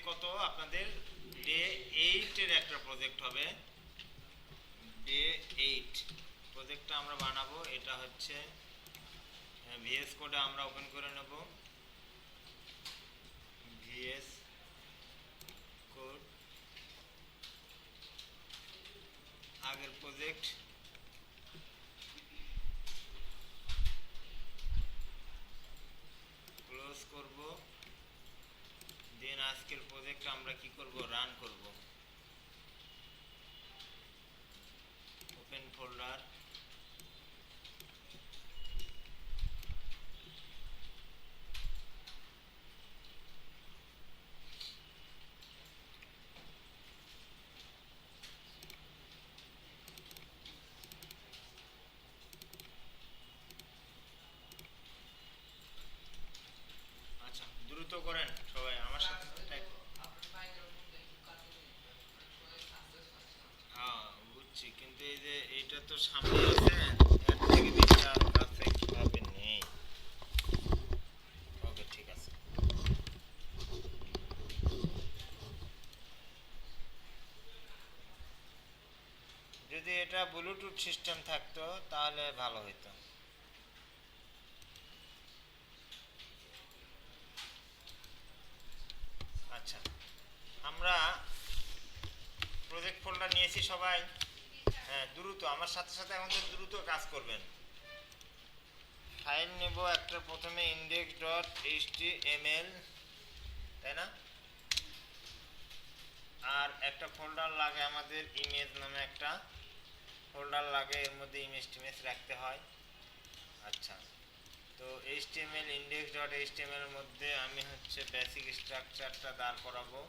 কত আপনাদের ডে 8 এর একটা প্রজেক্ট হবে। ডে 8 প্রজেক্টটা আমরা বানাবো। এটা হচ্ছে ভিএস কোডে আমরা ওপেন করে নেব। ভিএস কোড আগের প্রজেক্ট ক্লোজ করব। দেন আজকের প্রজেক্ট আমরা কি করব, রান করব। ওপেন ফোল্ডার, আচ্ছা দ্রুত করেন সবাই আমার সাথে টাইপ। হ্যাঁ বুঝছি, কিন্তু এই যে এইটা তো সামনে আছে, এর থেকে বেশি আর কাছে কিভাবে নেই। ওকে ঠিক আছে। যদি এটা ব্লুটুথ সিস্টেম থাকতো তাহলে ভালো হতো। আচ্ছা আমরা প্রজেক্ট ফোল্ডার নিয়েছি সবাই। হ্যাঁ দ্রুত আমার সাথে সাথে আমাদের দ্রুত কাজ করবেন। ফাইল নেব একটা, প্রথমে index.html, তাই না? আর একটা ফোল্ডার লাগে আমাদের, ইমেজ নামে একটা ফোল্ডার লাগে, এর মধ্যে ইমেজ টিমেজ রাখতে হয়। আচ্ছা তো html index.html এর মধ্যে আমি হচ্ছে বেসিক স্ট্রাকচারটা দাঁড় করাবো।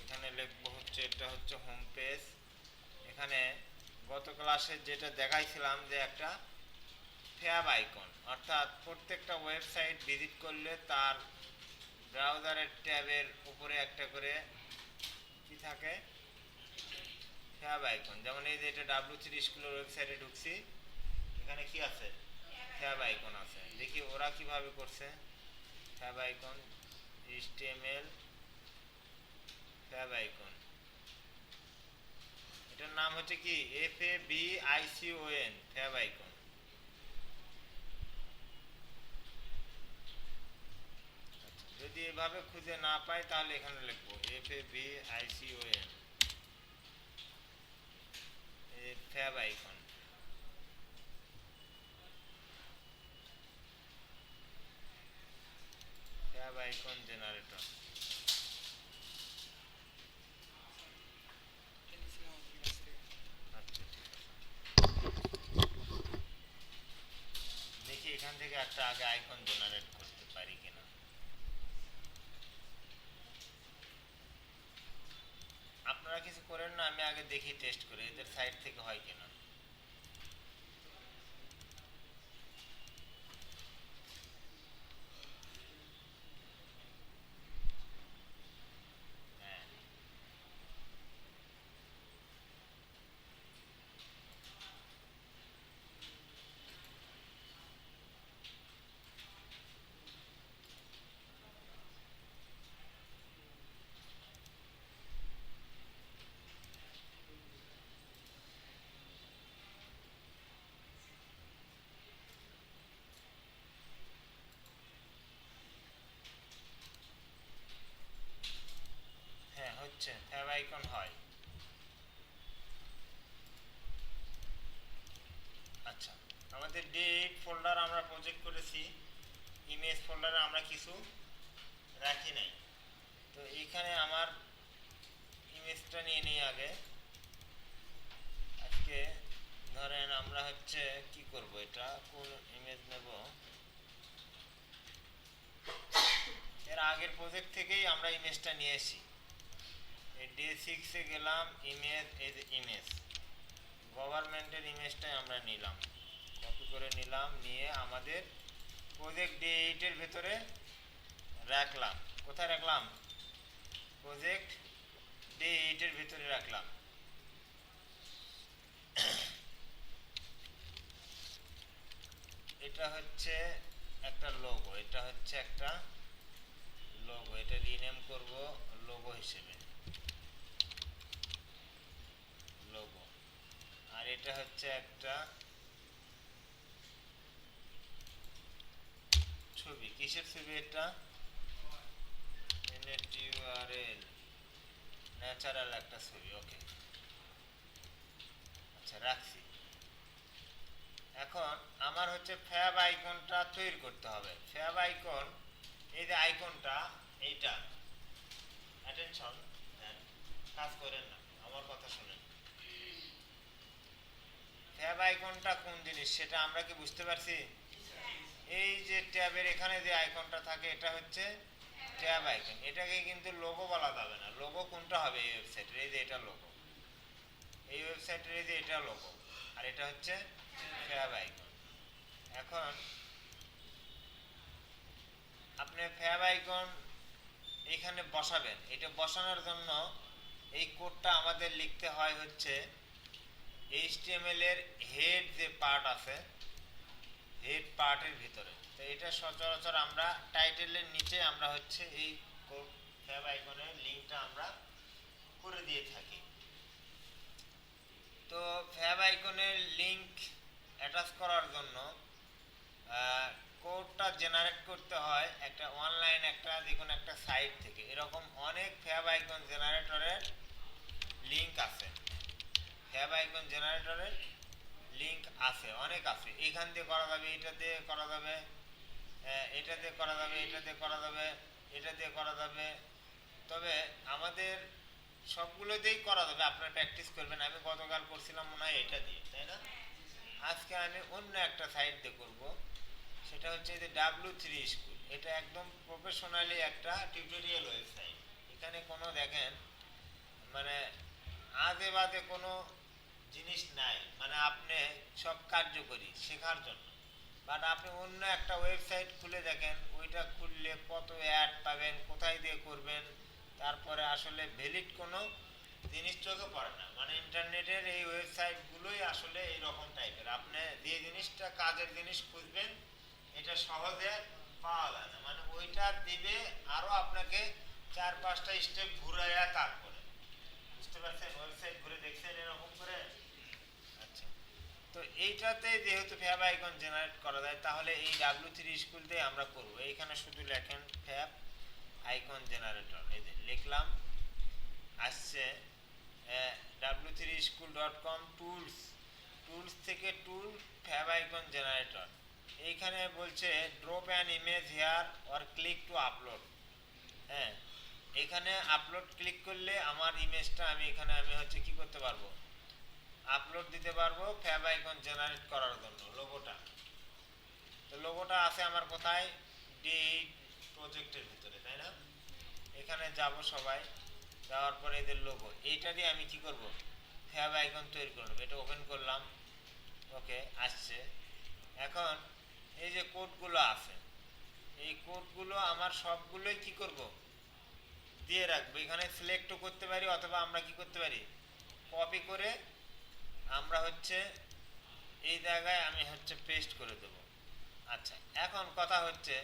এখানে লিখবো হচ্ছে, এটা হচ্ছে হোম পেজ। এখানে গত ক্লাসে যেটা দেখাইছিলাম যে একটা ট্যাব আইকন, অর্থাৎ প্রত্যেকটা ওয়েবসাইট ভিজিট করলে তার ব্রাউজারের ট্যাবের উপরে একটা করে কি থাকে, ট্যাব আইকন। যেমন এই যে এটা W3 স্কুলের ওয়েবসাইটে ঢুকছি, এখানে কি আছে, ট্যাব আইকন আছে। দেখি ওরা কিভাবে করছে। Tab icon HTML tab icon, এটার নাম হচ্ছে কি FABICON ট্যাব আইকন। যদি এভাবে খুঁজে না পাই তাহলে এখানে লিখবো FABICON tab icon. Tab icon generator. আচ্ছা ঠিক আছে, দেখি এখান থেকে একটা আগে আইকন জেনারেট করতে পারি কিনা। আপনারা কিছু করেন না, আমি আগে দেখি টেস্ট করে এদের সাইট থেকে হয় কিনা। হ্যাঁ হ্যাঁ হচ্ছে, ট্যাব আইকন হয়। আচ্ছা আমাদের ডেট ফোল্ডার আমরা প্রজেক্ট করেছি, ইমেজ ফোল্ডারে আমরা কিছু রাখি নাই। তো এইখানে আমার ইমেজটা নিয়ে নিই আগে। আজকে ধরেন আমরা হচ্ছে কি করব, এটা কোন ইমেজ নেব, এর আগের প্রজেক্ট থেকেই আমরা ইমেজটা নিয়ে এসেছি। এই ডে 6 এ গেলাম, ইমেজ, এই যে ইমেজ গভর্নমেন্টের ইমেজটাই আমরা নিলাম, কপি করে নিলাম, নিয়ে আমাদের প্রজেক্ট ডে 8 এর ভেতরে রাখলাম। কোথায় রাখলাম, প্রজেক্ট ডে 8 এর ভেতরে রাখলাম। এটা হচ্ছে একটা লোগো, এটা হচ্ছে একটা লোগো, এটা রিনেম করব লোগো এটা হচ্ছে একটা ছবি, কিসের ছবি এটা? NATURL, ন্যাচারাল একটা ছবি। ওকে, আচ্ছা রাখছি। এখন আমার হচ্ছে ফ্যাব আইকনটা তৈরি করতে হবে। ফ্যাব আইকন, এই যে আইকনটা, এইটা অ্যাটেনশন দেন, কাজ করেন না, আমার কথা শুনেন। ফ্যাব আইকনটা কোন জিনিস সেটা আমরা কি বুঝতে পারছি? এই যে ট্যাবের এখানে যে আইকনটা থাকে এটা হচ্ছে ট্যাব আইকন। এটাকে কিন্তু লোগো বলা যাবে না। লোগো কোনটা হবে? এই ওয়েবসাইটের এই যে এটা লোগো, এই ওয়েবসাইটের এই যে এটা লোগো, আর এটা হচ্ছে ফ্যাব আইকন। এখন আপনি ফ্যাব আইকন এইখানে বসাবেন। এটা বসানোর জন্য এই কোডটা আমাদের লিখতে হয় হচ্ছে HTML এর হেড যে পার্ট আছে, হেড পার্টের ভিতরে। তো এটা সচরাচর আমরা টাইটেলের নিচে আমরা হচ্ছে এই ফ্যাব আইকনের লিঙ্কটা আমরা করে দিয়ে থাকি। তো ফ্যাব আইকনের লিঙ্ক অ্যাটাচ করার জন্য কোডটা জেনারেট করতে হয় একটা অনলাইন একটা যে কোনো একটা সাইট থেকে। এরকম অনেক ফ্যাব আইকন জেনারেটরের লিঙ্ক আছে। ফ্যাব আইকন জেনারেটরের লিঙ্ক আছে, অনেক আছে। এখান দিয়ে করা যাবে, এটা দিয়ে করা যাবে, এটা দিয়ে করা যাবে, এটা দিয়ে করা যাবে, এটা দিয়ে করা যাবে। তবে আমাদের সবগুলো দিয়েই করা যাবে। আপনারা প্র্যাকটিস করবেন। আমি গতকাল করছিলাম মনে হয় এটা দিয়ে, তাই না? আজকে আমি অন্য একটা সাইট দিয়ে করব। সেটা হচ্ছে যে W3 স্কুল। এটা একদম প্রফেশনালি একটা টিউটোরিয়াল ওয়েবসাইট। এখানে কোনো দেখেন মানে আজে বাজে কোনো জিনিস নাই, মানে আপনি সব কার্যকরী শেখার জন্য। বাট আপনি অন্য একটা ওয়েবসাইট খুলে দেখেন, ওইটা খুললে কত অ্যাড পাবেন, কোথায় দিয়ে করবেন, তারপরে আসলে ভ্যালিড কোনো জিনিস চোখে পড়ে না। মানে ইন্টারনেটের এই ওয়েবসাইটগুলোই আসলে এইরকম টাইপের। আপনি যে জিনিসটা কাজের জিনিস খুঁজবেন এটা সহজে পাওয়া যায় না। মানে ওইটা দিবে আরও আপনাকে 4-5টা স্টেপ ঘুরাইয়া তারপরে, বুঝতে পারছেন? ওয়েবসাইট ঘুরে দেখছেন এরকম করে? আচ্ছা, তো এইটাতে যেহেতু ফ্যাব আইকন জেনারেট করা যায়, তাহলে এই W3 স্কুল দিয়ে আমরা করব। এইখানে শুধু লেখেন ফ্যাব আইকন জেনারেটর, এই যে লিখলাম, আসছে w3school.com টুলস, টুলস থেকে টুল ফ্যাব আইকন জেনারেটর। এইখানে বলছে drop an image here or click to upload. হ্যাঁ, এখানে আপলোড ক্লিক করলে আমার ইমেজটা আমি এখানে আমি হচ্ছে কি করতে পারবো, আপলোড দিতে পারবো ফ্যাব আইকন জেনারেট করার জন্য। লোগোটা, তো লোগোটা আছে আমার কোথায়? ডি প্রজেক্টের ভিতরে, তাই না? এখানে যাব সবাই, যাওয়ার পরে এদের লোগো, এইটা দিয়ে আমি কি করব, ফ্যাব আইকন তৈরি করে নেব। এটা ওপেন করলাম, ওকে আসছে। এখন এই যে কোডগুলো আছে, এই কোডগুলো আমার সবগুলোই কি করব, দিয়ে রাখবো। এখানে সিলেক্টও করতে পারি, অথবা আমরা কি করতে পারি, কপি করে আমরা হচ্ছে এই জায়গায় আমি হচ্ছে পেস্ট করে দেব। আচ্ছা, এখন কথা হচ্ছে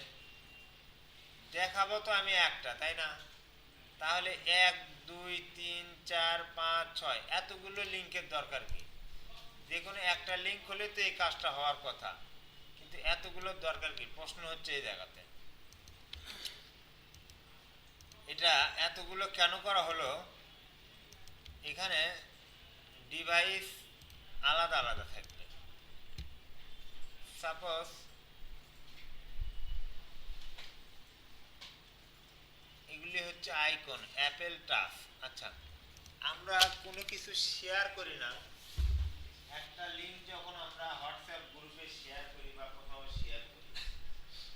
দেখাবো তো আমি একটা, তাই না? তাহলে 1 2 3 4 5 6 এতগুলো লিঙ্কের দরকার কি? যে কোনো একটা লিঙ্ক হলে তো এই কাজটা হওয়ার কথা, কিন্তু এতগুলোর দরকার কি? প্রশ্ন হচ্ছে এই জায়গাতে। এটা এতগুলো কেন করা হলো? এখানে ডিভাইস আলাদা আলাদা থাকবে। সাপোজ এগুলি হচ্ছে আইকন, অ্যাপেল টাচ। আচ্ছা, আমরা কোনো কিছু শেয়ার করি না। একটা লিঙ্ক যখন আমরা হোয়াটসঅ্যাপ গ্রুপে শেয়ার করি বা কোথাও শেয়ার করি,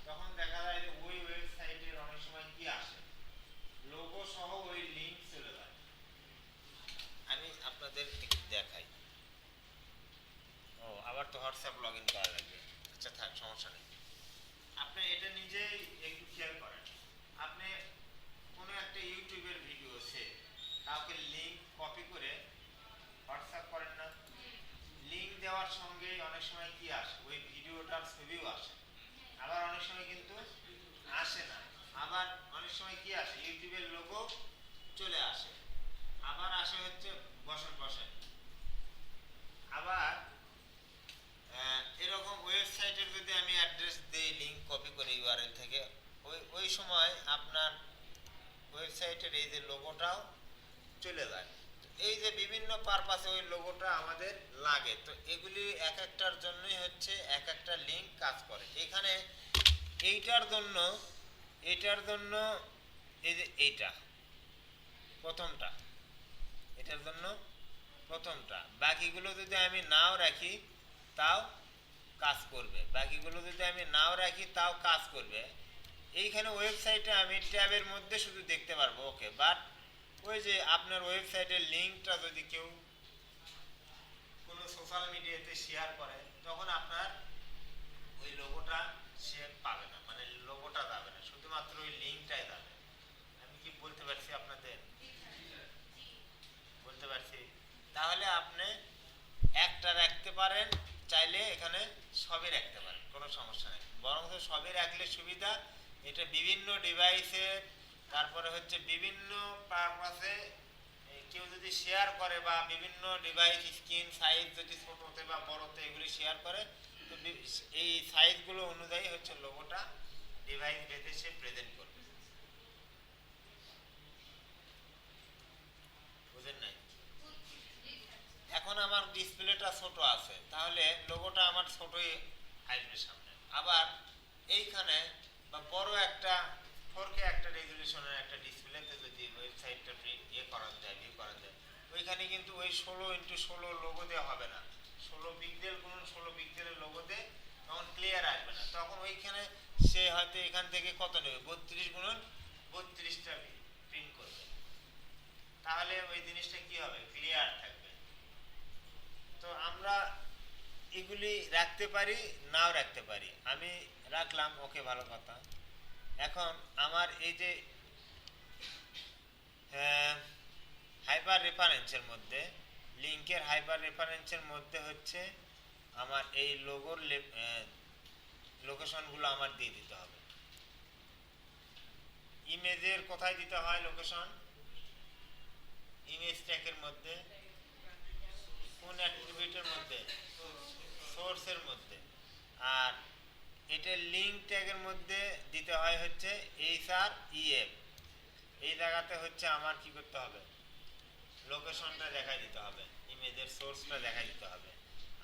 তখন দেখা যায় যে ওই ওয়েবসাইটের অনেক সময় কি আসে, লোগো সহ ওই লিঙ্ক চলে যায়। আমি আপনাদের একটু দেখাই। ও, আবার তো হোয়াটসঅ্যাপ লগ ইন করা লাগবে। আচ্ছা থাক, সমস্যা নেই। আপনি এটা নিজেই একটু খেয়াল করেন। আপনি কোনো একটা ইউটিউবের ভিডিও সে কাউকে লিঙ্ক কপি করে হোয়াটসঅ্যাপ করেন না? লিঙ্ক দেওয়ার সঙ্গে অনেক সময় কি আসে, ওই ভিডিওটার ছবিও আসে। আবার অনেক সময় কিন্তু আসে না। আবার অনেক সময় কি আসে, ইউটিউবের লোগো চলে আসে। আবার আসে হচ্ছে বসেন বসেন, আবার এরকম ওয়েবসাইটের যদি আমি অ্যাড্রেস দিই লিংক কপি করে ইউআরএল থেকে, ওই সময় আপনার ওয়েবসাইটের এই যে লোগোটাও চলে যায়। এই যে বিভিন্ন পারপাসে ওই লোগোটা আমাদের লাগে, তো এগুলি এক একটার জন্যই হচ্ছে এক একটা লিংক কাজ করে। এখানে এইটার জন্য এই যে এইটা প্রথমটা, এটার জন্য প্রথমটা, বাকিগুলো যদি আমি নাও রাখি তাও কাজ করবে, বাকিগুলো যদি আমি নাও রাখি তাও কাজ করবে। এইখানে ওয়েবসাইটে আমি ট্যাবের মধ্যে শুধু দেখতে পারবো, ওকে। বাট ওই যে আপনার ওয়েবসাইটের লিঙ্কটা যদি কেউ কোনো সোশ্যাল মিডিয়াতে শেয়ার করে, তখন আপনার ওই লোগোটা সে পাবে না, মানে লোগোটা যাবে না, শুধুমাত্র ওই লিঙ্কটাই যাবে। আমি কি বলতে পারছি আপনাদের? বলতে পারছি? তাহলে আপনি একটা রাখতে পারেন, চাইলে এখানে সবই রাখতে পারেন, কোনো সমস্যা নেই। বরং সবই রাখলে সুবিধা, এটা বিভিন্ন ডিভাইসে, তারপরে হচ্ছে বিভিন্ন পারপাসে কেউ যদি শেয়ার করে, বা বিভিন্ন ডিভাইস স্ক্রিন সাইজ যদি ছোটতে বা বড়তে এগুলি শেয়ার করে, তো এই সাইজগুলো অনুযায়ী হচ্ছে লোগোটা ডিভাইস ভেদে সে প্রেজেন্ট করবে। বুঝেন নাই? এখন আমার ডিসপ্লেটা ছোট আছে, তাহলে লোগোটা আমার ছোটই আসবে সামনে। আবার এইখানে বা বড় একটা 4K একটা রেজুলেশনের একটা ডিসপ্লেতে যদি ওয়েবসাইটটা ইয়ে করা যায়, ভিউ করা যায়, ওইখানে কিন্তু ওই 16x16 লোগো দেওয়া হবে না, 16 পিক্সেল গুণন 16 পিক্সেলের লোগো দিয়ে তখন ক্লিয়ার আসবে না। তখন ওইখানে সে হয়তো এখান থেকে কত নেবে, 32x32টা প্রিন্ট করবে, তাহলে ওই জিনিসটা কি হবে, ক্লিয়ার থাকবে। তো আমরা এগুলি রাখতে পারি, নাও রাখতে পারি। আমি রাখলাম, ওকে, ভালো কথা। এখন আমার এই যে হাইপার রেফারেন্সের মধ্যে, লিংকের হাইপার রেফারেন্সের মধ্যে হচ্ছে আমার এই লোগোর লোকেশনগুলো আমার দিয়ে দিতে হবে। ইমেজের কোথায় দিতে হয় লোকেশন? ইমেজ ট্যাগের মধ্যে। কোন অ্যাট্রিবিউটের মধ্যে? সোর্সের মধ্যে। আর এটা লিঙ্ক ট্যাগের মধ্যে দিতে হয় হচ্ছে href। এই জায়গাতে হচ্ছে আমার কি করতে হবে, লোকেশনটা দেখাই দিতে হবে, ইমেজের সোর্সটা দেখাই দিতে হবে।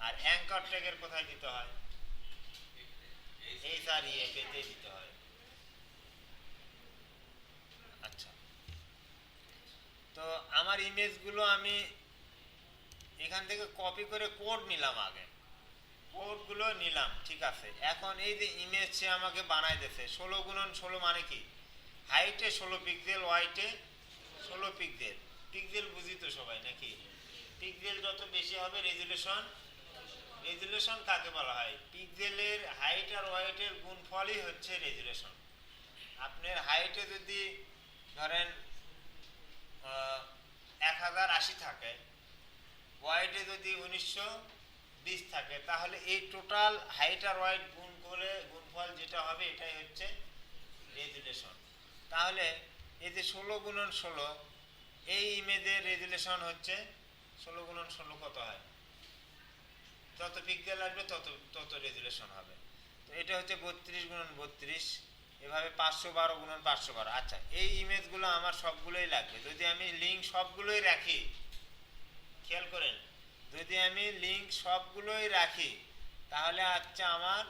আর অ্যাঙ্কর ট্যাগের কোথায় দিতে হয়? href এতে দিতে হয়। আচ্ছা, তো আমার ইমেজগুলো আমি এখান থেকে কপি করে কোড নিলাম, আগে কোডগুলো নিলাম, ঠিক আছে। এখন এই যে ইমেজ সে আমাকে বানাই দিয়েছে, 16x16 মানে কি, হাইটে 16 পিক্সেল, ওয়াইটে 16 পিক্সেল। পিক্সেল বুঝি তো সবাই নাকি? পিক্সেল যত বেশি হবে রেজুলেশন। রেজুলেশন কাকে বলা হয়? পিক্সেলের হাইট আর ওয়াইটের গুণফলই হচ্ছে রেজুলেশন। আপনার হাইটে যদি ধরেন 1080 থাকে, ওয়াইডে যদি 1920 থাকে, তাহলে এই টোটাল হাইট আর ওয়াইড গুণ করে গুণফল যেটা হবে এটাই হচ্ছে রেজুলেশন। তাহলে এই যে 16x16, এই ইমেজের রেজুলেশন হচ্ছে 16x16 কত হয়, যত পিক্সেল আসবে তত তত রেজুলেশন হবে। তো এটা হচ্ছে 32x32, এভাবে 512x512। আচ্ছা, এই ইমেজগুলো আমার সবগুলোই লাগবে। যদি আমি লিঙ্ক সবগুলোই রাখি, খেয়াল করেন, যদি আমি লিঙ্ক সবগুলোই রাখি, তাহলে আচ্ছা আমার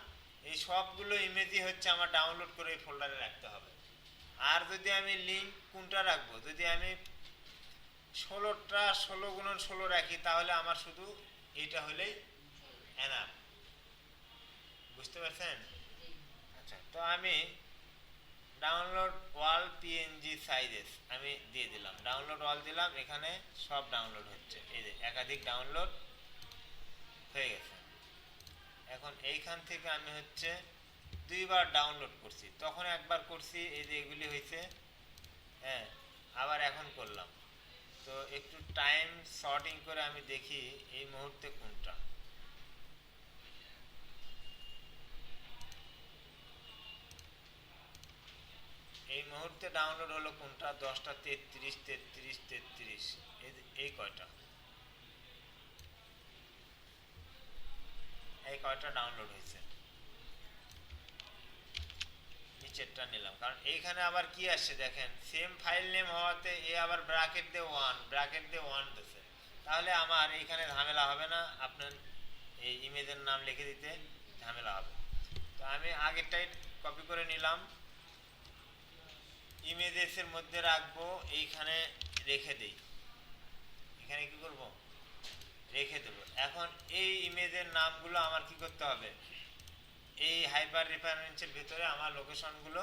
এই সবগুলো ইমেজই হচ্ছে আমার ডাউনলোড করে এই ফোল্ডারে রাখতে হবে। আর যদি আমি লিঙ্ক কোনটা রাখবো, যদি আমি 16x16 রাখি, তাহলে আমার শুধু এইটা হলেই এনাফ। বুঝতে পারছেন? আচ্ছা, তো আমি ডাউনলোড ওয়াল পিএনজি সাইজেস আমি দিয়ে দিলাম, ডাউনলোড ওয়াল দিলাম, এখানে সব ডাউনলোড হচ্ছে, এই যে একাধিক ডাউনলোড হয়ে গেছে। এখন এইখান থেকে আমি হচ্ছে দুইবার ডাউনলোড করছি, তখন একবার করছি, এই যে এগুলি হয়েছে, হ্যাঁ, আবার এখন করলাম। তো একটু টাইম শর্টিং করে আমি দেখি এই মুহূর্তে কোনটা। এই মুহূর্তে ডাউনলোড হলো কোনটা, 10টা 33 33 33, এই কয়টা। এই কয়টা ডাউনলোড হয়েছে, নিচেরটা নিলাম, কারণ এইখানে আবার কি আসছে দেখেন, সেম ফাইল নেম হওয়াতে এ আবার ব্র্যাকেট দিয়ে ওয়ান দিচ্ছে, তাহলে আমার এইখানে ঝামেলা হবে না, আপনার এই ইমেজের নাম লিখে দিতে ঝামেলা হবে। তো আমি আগেরটাই কপি করে নিলাম, ইমেজেসের মধ্যে রাখবো, এইখানে রেখে দেই, এখানে কি করব, রেখে দেব। এখন এই ইমেজের নামগুলো আমার কি করতে হবে, এই হাইপার রেফারেন্সের ভিতরে আমার লোকেশনগুলো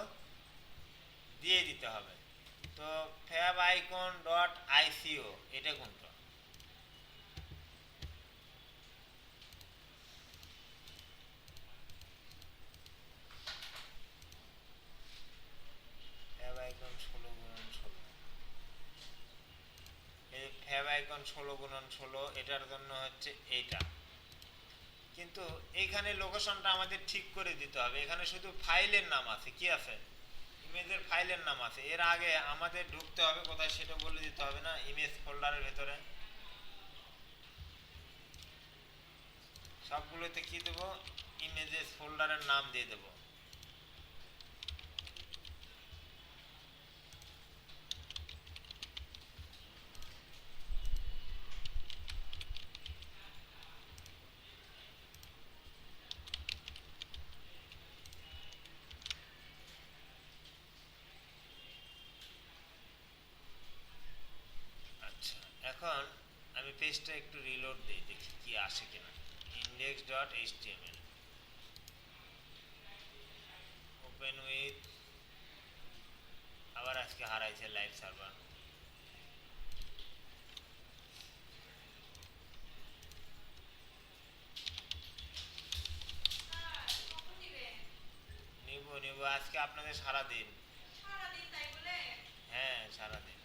দিয়ে দিতে হবে। তো favicon.ico এটা কোনটা, favicon 16x16, এই favicon 16x16 এটার জন্য হচ্ছে এইটা, কিন্তু এইখানে লোকেশনটা আমাদের ঠিক করে দিতে হবে। এখানে শুধু ফাইলের নাম আছে, কি আছে, ইমেজের ফাইলের নাম আছে, এর আগে আমাদের ঢুকতে হবে কোথায় সেটা বলে দিতে হবে না, ইমেজ ফোল্ডারের ভেতরে সবগুলোতে কি দেব, ইমেজেস ফোল্ডারের নাম দিয়ে দেব। আচ্ছা, এখন আমি পেজটা একটু রিলোড দিই, দেখি কি আসে কিনা। index.html ওপেন উইথ, আবার আজকে হারাইছে লাইভ সার্ভার, নিব আজকে আপনাদের সারা দিন, হ্যাঁ সারা দিন।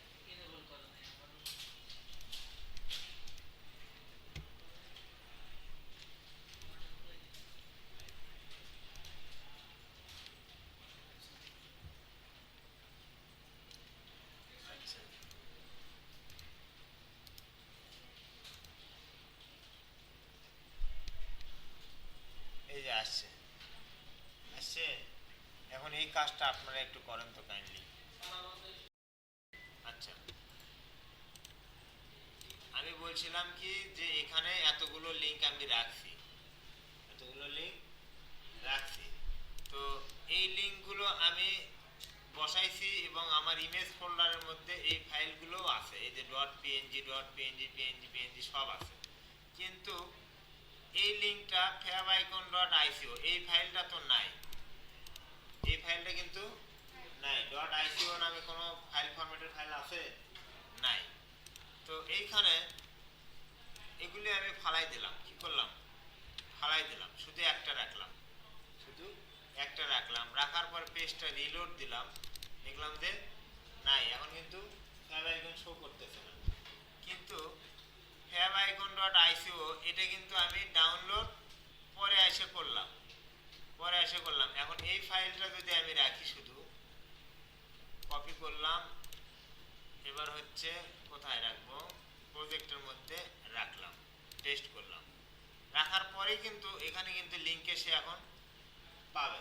আচ্ছা, এই যে আসছে, এখন এই কাজটা আপনারা একটু করেন তো কাইন্ডলি। আচ্ছা, আমি বলছিলাম কি যে এখানে এতগুলো লিংক আমি রাখছি, তো এই লিংকগুলো আমি বসাইছি এবং আমার ইমেজ ফোল্ডারের মধ্যে এই ফাইলগুলো আছে, এই যে .png সব আছে, কিন্তু এই লিংকটা favicon.ico এই ফাইলটা তো নাই, এই ফাইলটা কিন্তু নাই, .ico নামে কোনো ফাইল ফরম্যাটের ফাইল আছে নাই। তো এইখানে এগুলি আমি ফালাই দিলাম, কি করলাম, ফালাই দিলাম, শুধু একটা রাখলাম, রাখার পর পেজটা রিলোড দিলাম, দেখলাম যে নাই, এখন কিন্তু favicon শো করতেছে না, কিন্তু favicon.ico এটা কিন্তু আমি ডাউনলোড পরে এসে করলাম, এখন এই ফাইলটা যদি আমি রাখি, শুধু কপি করলাম, এবার হচ্ছে কোথায় রাখবো, প্রজেক্টের মধ্যে রাখলাম, টেস্ট করলাম, রাখার পরে কিন্তু এখানে কিন্তু লিংকে সে এখন পাবে,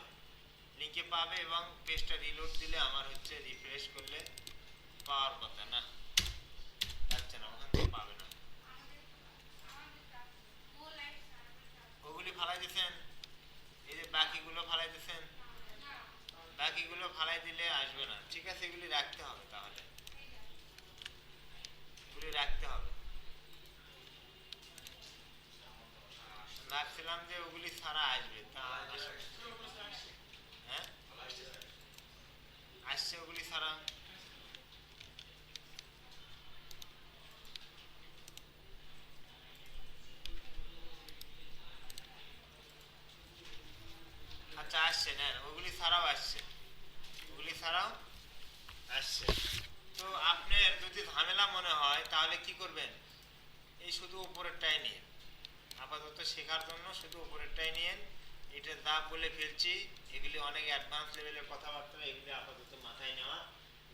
এবং পেজটা রিলোড দিলে আমার হচ্ছে রিফ্রেশ করলে পাওয়ার কথা না, যাচ্ছে না, ওখান থেকে পাবে না। ওগুলি ফালাই দিচ্ছেন, এই যে বাকিগুলো ফালাই দিলে আসবে না, ঠিক আছে, এগুলি রাখতে হবে, তাহলে এগুলি রাখতে হবে, রাখছিলাম যে ওগুলি ছাড়া আসবে, তা হ্যাঁ আসছে ওগুলি ছাড়া। আচ্ছা, আসছে, নেন, ওগুলি ছাড়াও আসছে। তো আপনার যদি ঝামেলা মনে হয় তাহলে কি করবেন, এই শুধু উপরেরটাই নিয়ে, আপাতত শেখার জন্য শুধু উপরেরটাই নিয়ে, এটা যা বলে ফেলছি এগুলি অনেক অ্যাডভান্স লেভেলের কথাবার্তা, এগুলি আপাতত মাথায় নেওয়া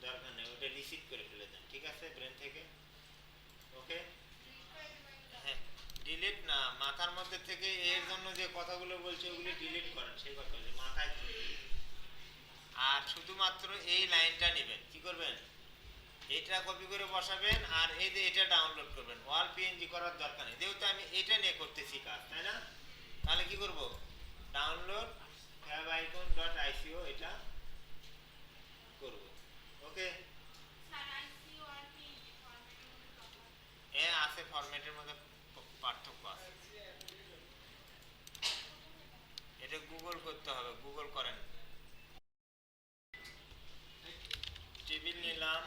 দরকার নেই, ওটা রিসিভ করে ফেলে দেন, ঠিক আছে, ব্রেন থেকে। ওকে, হ্যাঁ, ডিলিট না, মাথার মধ্যে মধ্যে থেকে এর জন্য যে কথাগুলো বলছে ওগুলি ডিলিট করেন, সেই কথা বলছে মাথায় তুলবেন। আর শুধুমাত্র এই লাইনটা নেবেন, কি করবেন, এটা কপি করে বসাবেন আর এই যে এটা ডাউনলোড করবেন। ওয়াল পিএনজি করার দরকার নেই, যেহেতু আমি এটা নিয়ে করতেছি কাজ, তাই না? তাহলে কি করব, ডাউনলোড favicon.ico এটা করব। ওকে, আছে ফরম্যাটের মধ্যে পার্থক্য আছে, এটা গুগল করতে হবে, গুগল করেন। টেবিল নিলাম,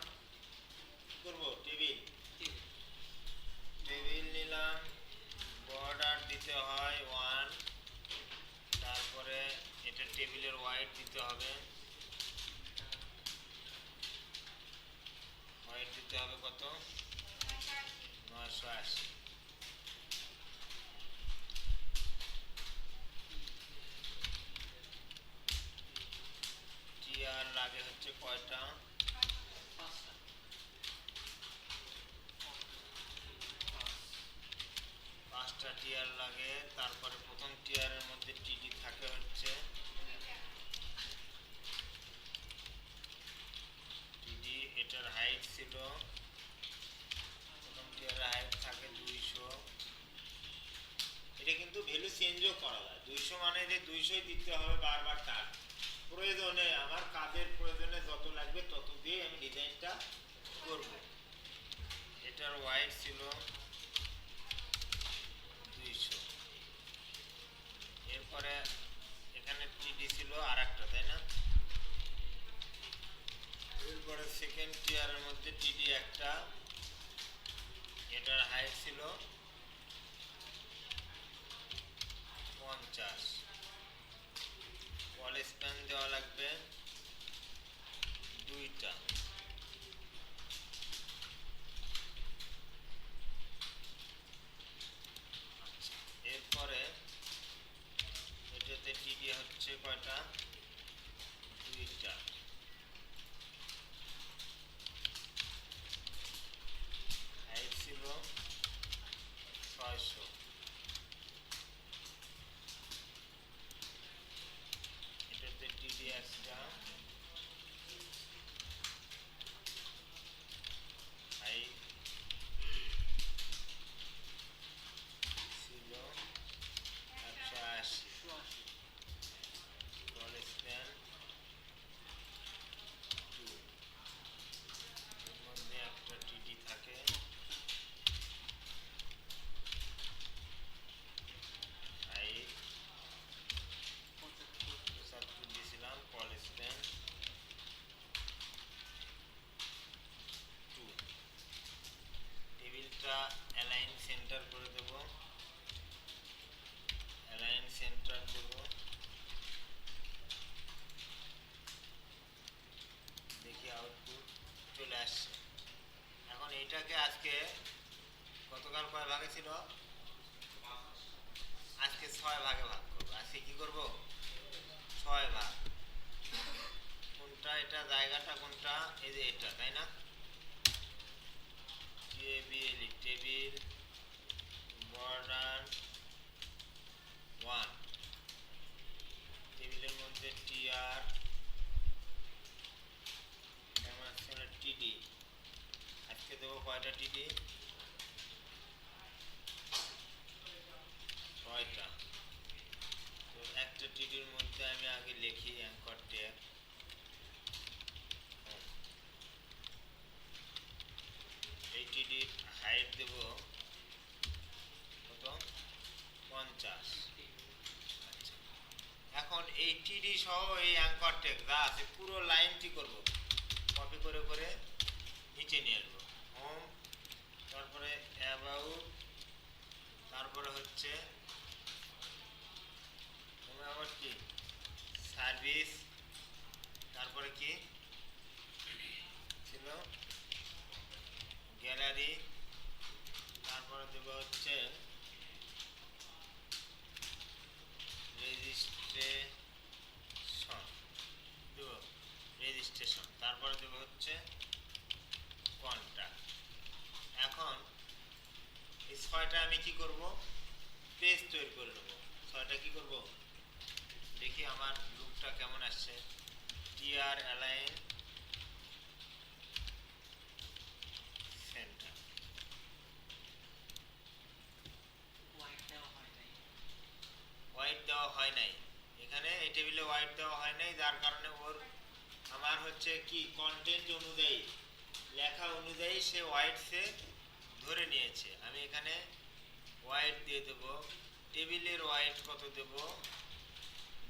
কি করব, টেবিল টেবিল নিলাম, বর্ডার দিতে হয় 1, তারপরে এটা টেবিলের ওয়াইড দিতে হবে, ওয়াইড দিতে হবে কত, 980। টিআর লাগে হচ্ছে কয়টা, 5টা টিআর লাগে। তারপরে প্রথম টিআরের মধ্যে টিডি থাকে হচ্ছে টিডি, এটার হাইট ছিল, প্রথম টিআরের হাইট থাকে 200। এটা কিন্তু ভ্যালু চেঞ্জও করা যায়, 200 মানে যে 200ই দিতে হবে বারবার তার প্রয়োজনে, আমার কাজের প্রয়োজনে যত লাগবে তত দিয়ে আমি ডিজাইনটা করব। এটার ওয়াইড ছিল 200। এরপরে এখানে টিডি ছিল আর একটা, তাই না? এরপরে সেকেন্ড টিয়ারের মধ্যে টিডি একটা, এটার হাইট ছিল 50। ওয়াল স্প্যান দেওয়া লাগবে 2টা। এরপরে এটাতে টিডি হচ্ছে কয়টা, 2টা। হাইট ছিল 600। এটাতে টিডি একটা, হাইট ছিল 180। ওয়াল স্প্যান 2, এর মধ্যে একটা টিডি থাকে, হাইট 75 দিয়েছিলাম, ওয়াল স্প্যান 2। টেবিলটা অ্যালাইন সেন্টার করে দেব, অ্যালাইন সেন্টার দেব, দেখি আউটপুট চলে আসছে। এখন এইটাকে আজকে গতকাল কয় ভাগে ছিল, আজকে 6 ভাগে ভাগ করবো। আজকে কি করব, 6 ভাগ। কোনটা এটা, জায়গাটা কোনটা, এই যে এটা, তাই না? টেবিল, টেবিল বর্ডার 1, টেবিলের মধ্যে টিআর, টিডি। আজকে দেবো কয়টা টিডি, 6টা। তো একটা টিডির মধ্যে আমি আগে লিখি অ্যাঙ্কর ট্যাগ, এই টিডির হাইট দেব কত, 50। আচ্ছা, এখন এই টিডি সহ এই অ্যাঙ্কর ট্যাগ যা আছে পুরো লাইনটি করব, কপি করে করে নিচে নিয়ে আসবো। হোম, তারপরে অ্যাবাউট, তারপরে হচ্ছে আবার কি সার্ভিস, তারপরে কি ছিল গ্যালারি, তারপরে দেবো হচ্ছে রেজিস্ট্রেশন, দেব রেজিস্ট্রেশন, তারপরে দেবো হচ্ছে কন্ট্যাক্ট। এখন এই 6টা আমি কি করব, পেজ তৈরি করে নেব। ছয়টা কি করব দেখি আমার লুকটা কেমন আসছে। টিআর অ্যালাইন সেন্টার, হোয়াইট দেওয়া হয় নাই এখানে, এই টেবিলে হোয়াইট দেওয়া হয় নাই, যার কারণে ওর আমার হচ্ছে কি কন্টেন্ট অনুযায়ী লেখা অনুযায়ী সে হোয়াইট সে ধরে নিয়েছে। আমি এখানে হোয়াইট দিয়ে দেব, টেবিলের হোয়াইট কত দেব,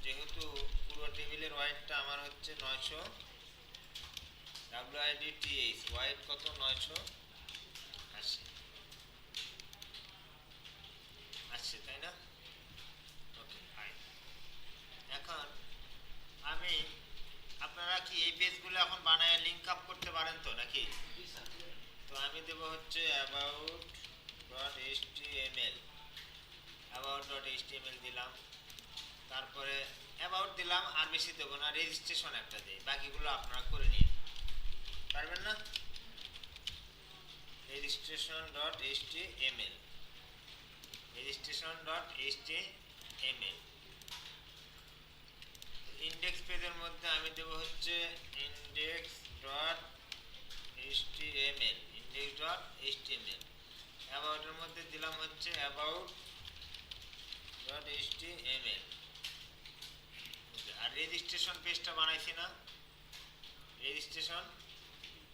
যেহেতু পুরো টেবিলের হোয়াইটটা আমার হচ্ছে 900 WIDTH, হোয়াইট কত 980 আসছে তাই না? Okay fine. এখন আমি আপনারা কি এই পেজগুলো এখন বানায় লিংক আপ করতে পারেন তো নাকি? তো আমি দেব হচ্ছে about.html, about.html দিলাম, তারপরে অ্যাবাউট দিলাম, আর বেশি দেব না, রেজিস্ট্রেশন একটা দেই, বাকিগুলো আপনারা করে নিন, পারবেন না? registration.html, registration.html। ইন্ডেক্স পেজের মধ্যে আমি দেব হচ্ছে index.html, index.html। অ্যাবাউটের মধ্যে দিলাম হচ্ছে about.html। আর রেজিস্ট্রেশন পেজটা বানাইছি না,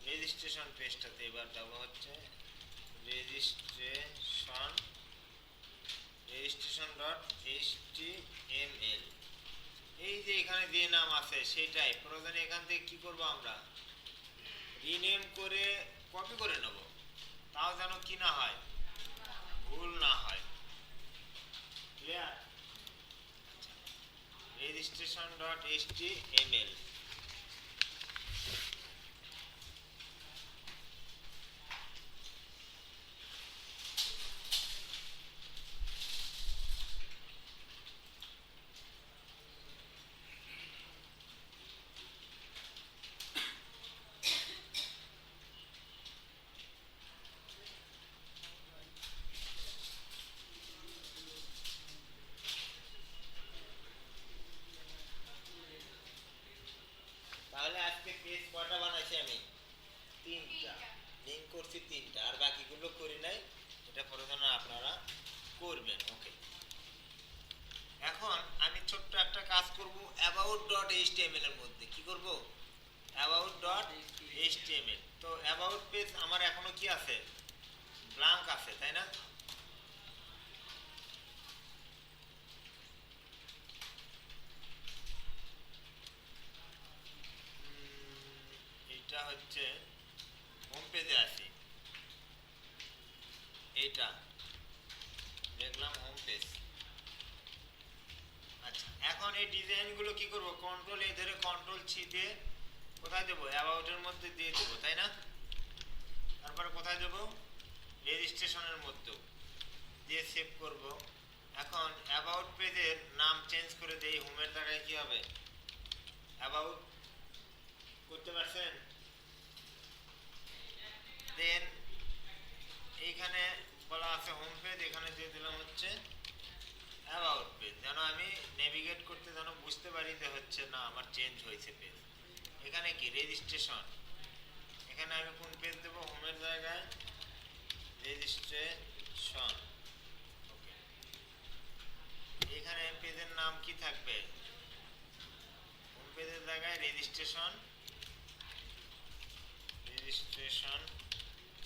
রেজিস্ট্রেশন পেজটাতে এবার দেবো হচ্ছে registration.html। এই যে এখানে যে নাম আছে সেটাই প্রয়োজনে এখান থেকে কি করব আমরা রিনেম করে কপি করে নেব, তাও যেন কি না হয়, ভুল না হয়। ক্লিয়ার? registration.html। তাহলে আজকে পেজ কয়টা বানাইছি আমি? 3টা। লিংক করছি 3টা, আর বাকিগুলো করি নাই, এটা প্রয়োজনে আপনারা করবেন। ওকে, এখন আমি ছোট্ট একটা কাজ করব about.html এর মধ্যে। কি করব? about.html। তো about পেজ আমার এখনো কি আছে, ব্ল্যাঙ্ক আছে তাই না? এটা হচ্ছে হোম পেজে আছি, এইটা দেখলাম হোম পেজ। আচ্ছা, এখন এই ডিজাইনগুলো কি করব, কন্ট্রোল এ ধরে কন্ট্রোল সি দিয়ে কোথায় দেব, অ্যাবাউটের মধ্যে দিয়ে দেব তাই না? তারপরে কোথায় দেব, রেজিস্ট্রেশনের মধ্যে দিয়ে সেভ করব। এখন অ্যাবাউট পেজের নাম চেঞ্জ করে দেই, হোমের জায়গায় কি হবে, অ্যাবাউট করতে পারছেন? দেন এইখানে বলা আছে হোম পেজ, এখানে দিয়ে দিলাম হচ্ছে অ্যাবাউট পেজ, যেন আমি নেভিগেট করতে যেন বুঝতে পারি যে হচ্ছে না আমার চেঞ্জ হয়েছে পেজ। এখানে কি রেজিস্ট্রেশন, এখানে আমি কোন পেজ দেব, হোমের জায়গায় রেজিস্ট্রেশন। ওকে, এখানে পেজের নাম কি থাকবে, হোম পেজের জায়গায় রেজিস্ট্রেশন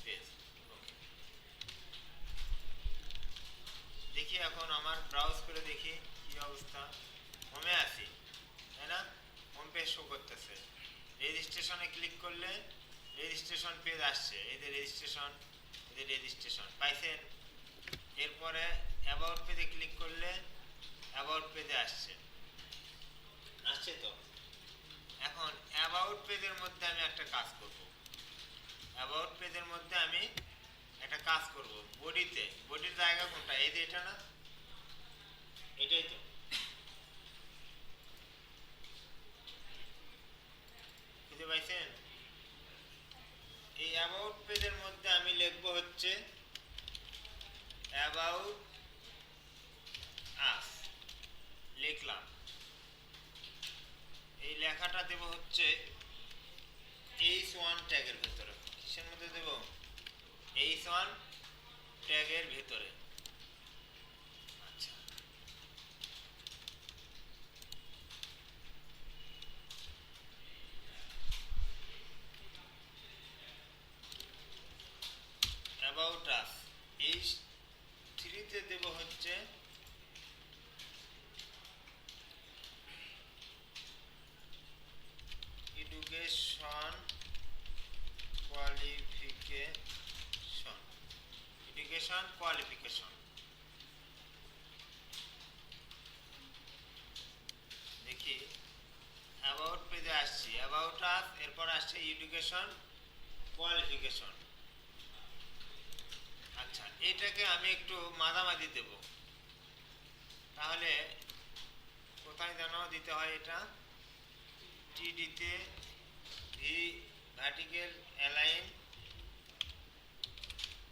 পেজ। ওকে, দেখি এখন আমার ব্রাউজ করে দেখি কি অবস্থা। হোমে আসি তাই না, হোম পেজ শো করতেছে, রেজিস্ট্রেশনে ক্লিক করলে রেজিস্ট্রেশন পেজ আসছে, এই যে রেজিস্ট্রেশন, এই যে রেজিস্ট্রেশন পাইছেন। এরপরে অ্যাবাউট পেজে ক্লিক করলে অ্যাবাউট পেজে আসছে, আসছে তো। এখন অ্যাবাউট পেজের মধ্যে আমি একটা কাজ করব, অ্যাবাউট পেজের মধ্যে আমি একটা কাজ করব, বডিতে, বডির জায়গা কোনটা, এই যে এটা না, এটাই তো, বুঝতে পাইছেন? এই অ্যাবাউট পেজের মধ্যে আমি লিখব হচ্ছে অ্যাবাউট আস লিখলাম, এই লেখাটা দেব হচ্ছে h1 ট্যাগের ভেতরে। কিসের মধ্যে দেব? h1 ট্যাগের ভেতরে। আচ্ছা, অ্যাবাউট আস h3 তে দেব হচ্ছে এডুকেশন কোয়ালিফিকেশন, এডুকেশন কোয়ালিফিকেশন। দেখি অ্যাবাউট পেজে আসছি, অ্যাবাউট আস, এরপর আসছে এডুকেশন কোয়ালিফিকেশন। আচ্ছা, এটাকে আমি একটু মাঝামাঝি দেব, তাহলে কোথায় যেন দিতে হয় এটা, টিডিতে ভি ভার্টিক্যাল অ্যালাইন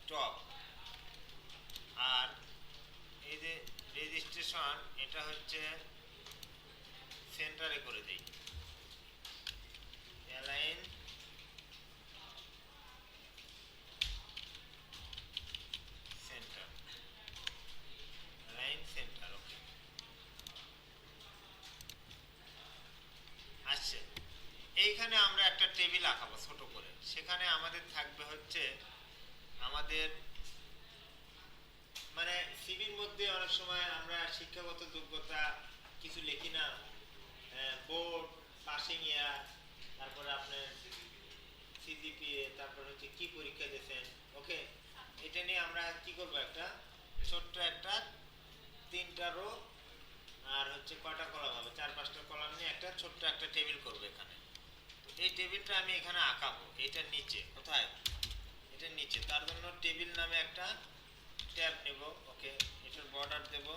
টপ, আর এই যে রেজিস্ট্রেশন এটা হচ্ছে সেন্টারে করে দেই, অ্যালাইন সেন্টার, অ্যালাইন সেন্টার। ওকে, আসছে। এইখানে আমরা একটা টেবিল আঁকাবো ছোট করে, সেখানে আমাদের থাকবে হচ্ছে আমাদের মানে সিভির মধ্যে অনেক সময় আমরা শিক্ষাগত যোগ্যতা কিছু লিখি না, বোর্ড, পাসিং ইয়ার, তারপরে আপনার সিজিপিএ, তারপর হচ্ছে কি পরীক্ষা দিয়েছেন। ওকে, এটা নিয়ে আমরা কি করব, একটা ছোট্ট একটা 3টা রো আর হচ্ছে কয়টা কলাম হবে, 4-5টা কলাম নিয়ে একটা ছোট্ট একটা টেবিল করব এখানে। তো এই টেবিলটা আমি এখানে আঁকাবো, এটার নিচে কোথায়, এটার নিচে। তার জন্য টেবিল নামে একটা ট্যাব নেব। ওকে, এটার বর্ডার দেব,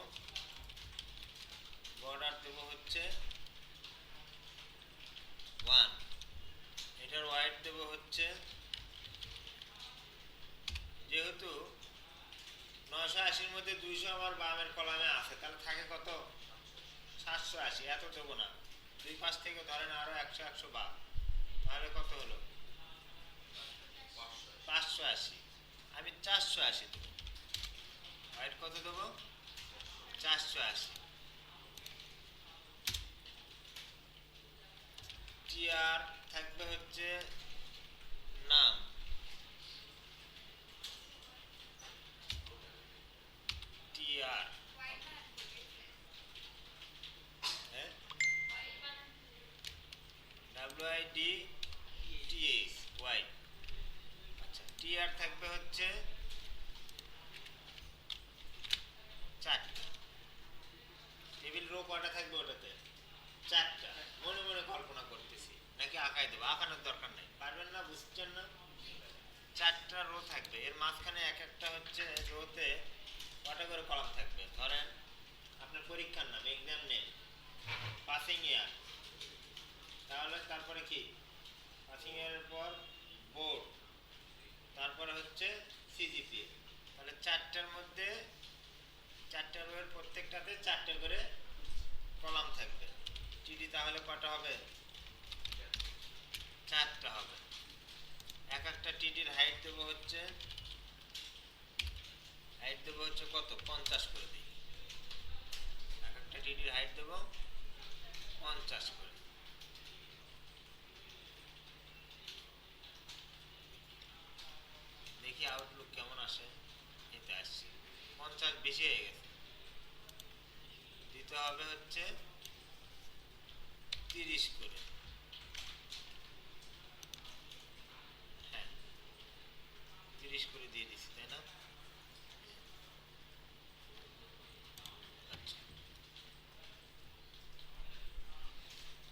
বর্ডার দেব হচ্ছে 1, এটার ওয়াইড দেব হচ্ছে, যেহেতু 980-র মধ্যে 200 আমার বামের কলামে আছে, তাহলে থাকে কত, 780। এত দেবো না, 2 পাশ থেকে ধরেন আরো 100 বাদ, তাহলে কত হলো 580, আমি 480 দেবো। ওয়াইড কত দেবো, 480। টিআর থাকবে হচ্ছে নাম, টিআর, হ্যাঁ, WIDTH ওয়াই। আচ্ছা, টিআর থাকবে হচ্ছে 4টা। টেবিল রো কয়টা থাকবে ওটাতে, 4টা। মনে মনে কল্পনা করতেছি, নাকি আঁকাই দেবো, আঁকানোর দরকার নাই, পারবেন না, বুঝছেন না। 4টা রো থাকবে, এর মাঝখানে এক একটা হচ্ছে রোতে কটা করে কলাম থাকবে। ধরেন আপনার পরীক্ষার নাম, এক্সাম নেম, পাসিং ইয়ার, তাহলে তারপরে কি, পাসিং ইয়ারের পর বোর্ড, তারপরে হচ্ছে সিজিপিএ। তাহলে 4টার মধ্যে 4টা রোয়ের প্রত্যেকটাতে 4টে করে কলাম থাকবে। টিডি তাহলে কটা হবে, 4টা হবে। এক একটা টিডির হাইট দেবো হচ্ছে, হাইট দেবো হচ্ছে কত, 50 করে দিই। এক একটা টিডির হাইট দেবো 50 করে। দেখি আউটলুক কেমন আসে। এতে আসছে 50, বেশি হয়ে গেছে, দিতে হবে হচ্ছে 30 করে। হ্যাঁ, 30 করে দিয়ে দিচ্ছি, তাই না? আচ্ছা,